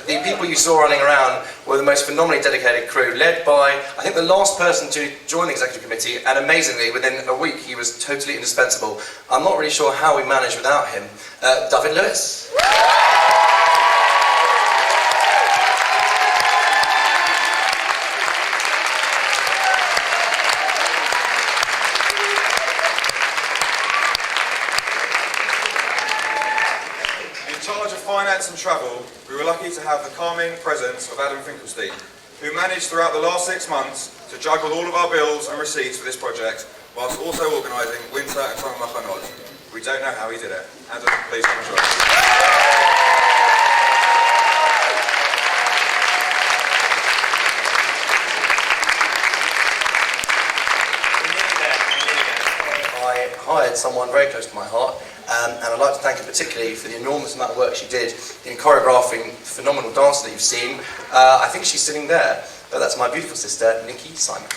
the people you saw running around were the most phenomenally dedicated crew, led by, I think, the last person to join the executive committee, and amazingly, within a week, he was totally indispensable. I'm not really sure how we managed without him. David Lewis. Finance and travel, we were lucky to have the calming presence of Adam Finkelstein, who managed throughout the last 6 months to juggle all of our bills and receipts for this project, whilst also organising winter and summer machanot. We don't know how he did it. Adam, please come and join us. I hired someone very close to my heart, and I'd like to thank her particularly for the enormous amount of work she did in choreographing the phenomenal dance that you've seen. I think she's sitting there, but that's my beautiful sister, Nikki Simon.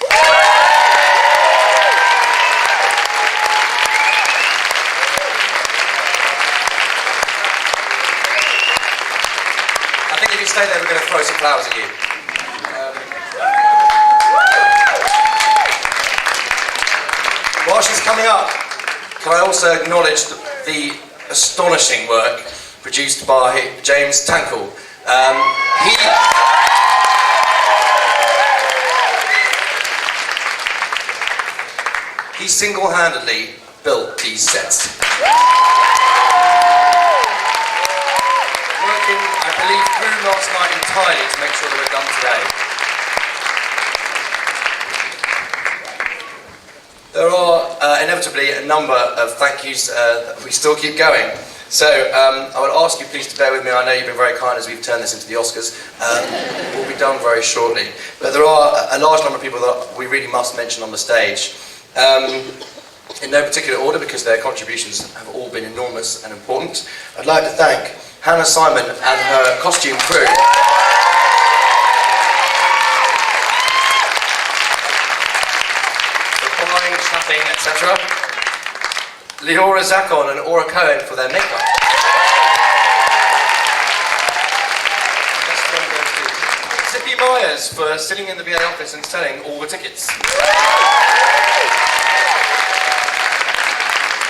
I think if you stay there, we're going to throw some flowers at you. While she's coming up, can I also acknowledge the astonishing work produced by James Tankle. He single-handedly built these sets. Working, I believe, through last night entirely to make sure they were done today. There are inevitably a number of thank yous that we still keep going. So I would ask you please to bear with me. I know you've been very kind as we've turned this into the Oscars. We'll be done very shortly. But there are a large number of people that we really must mention on the stage. In no particular order, because their contributions have all been enormous and important. I'd like to thank Hannah Simon and her costume crew. Etc. Leora Zackon and Aura Cohen for their makeup. Zippy Myers for sitting in the VA office and selling all the tickets.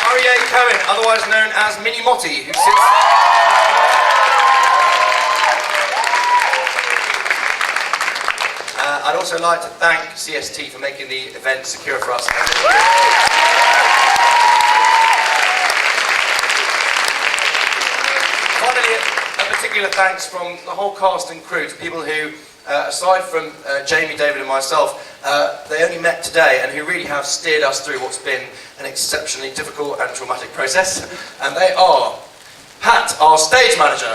Arieh Cohen, otherwise known as Mini Motti, who sits... I'd also like to thank CST for making the event secure for us. Finally, a particular thanks from the whole cast and crew to people who, aside from Jamie, David and myself, they only met today and who really have steered us through what's been an exceptionally difficult and traumatic process. And they are Pat, our stage manager,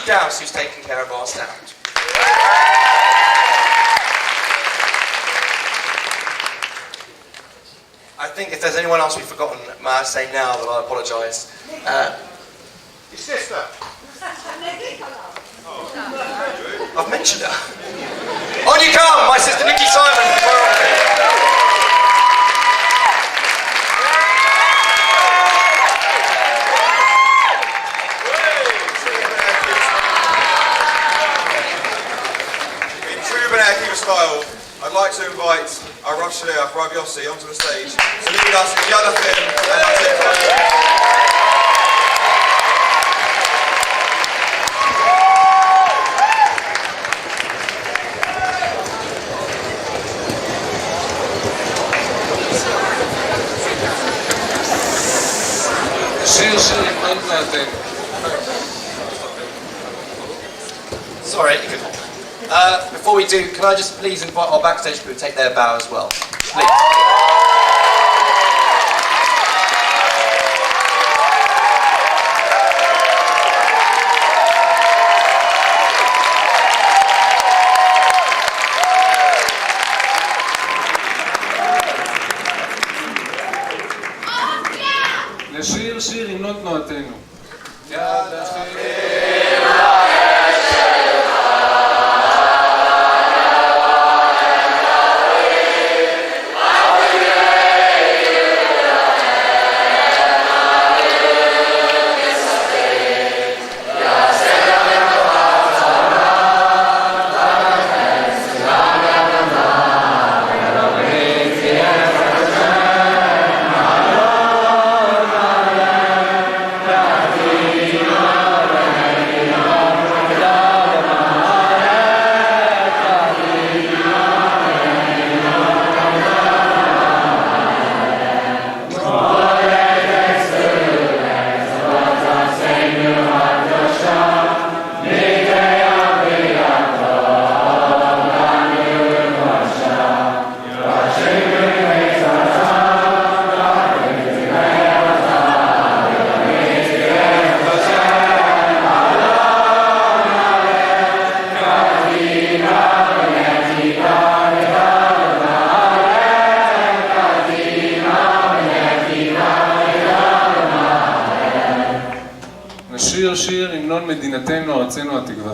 Douse, who's taking care of our sound. I think if there's anyone else we've forgotten, may I say now that I apologise. Your sister. I've mentioned her. On you come, my sister Nikki Simon. Style, I'd like to invite our Shaliach, Rav Yossi, onto the stage to lead us in Yadafim and Antian. Sorry. Before we do, can I just please invite our backstage crew to take their bow as well? Please. מדינתנו, ארצנו התקווה.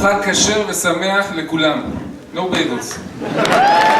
חג כשר ושמח לכולם. No bagels.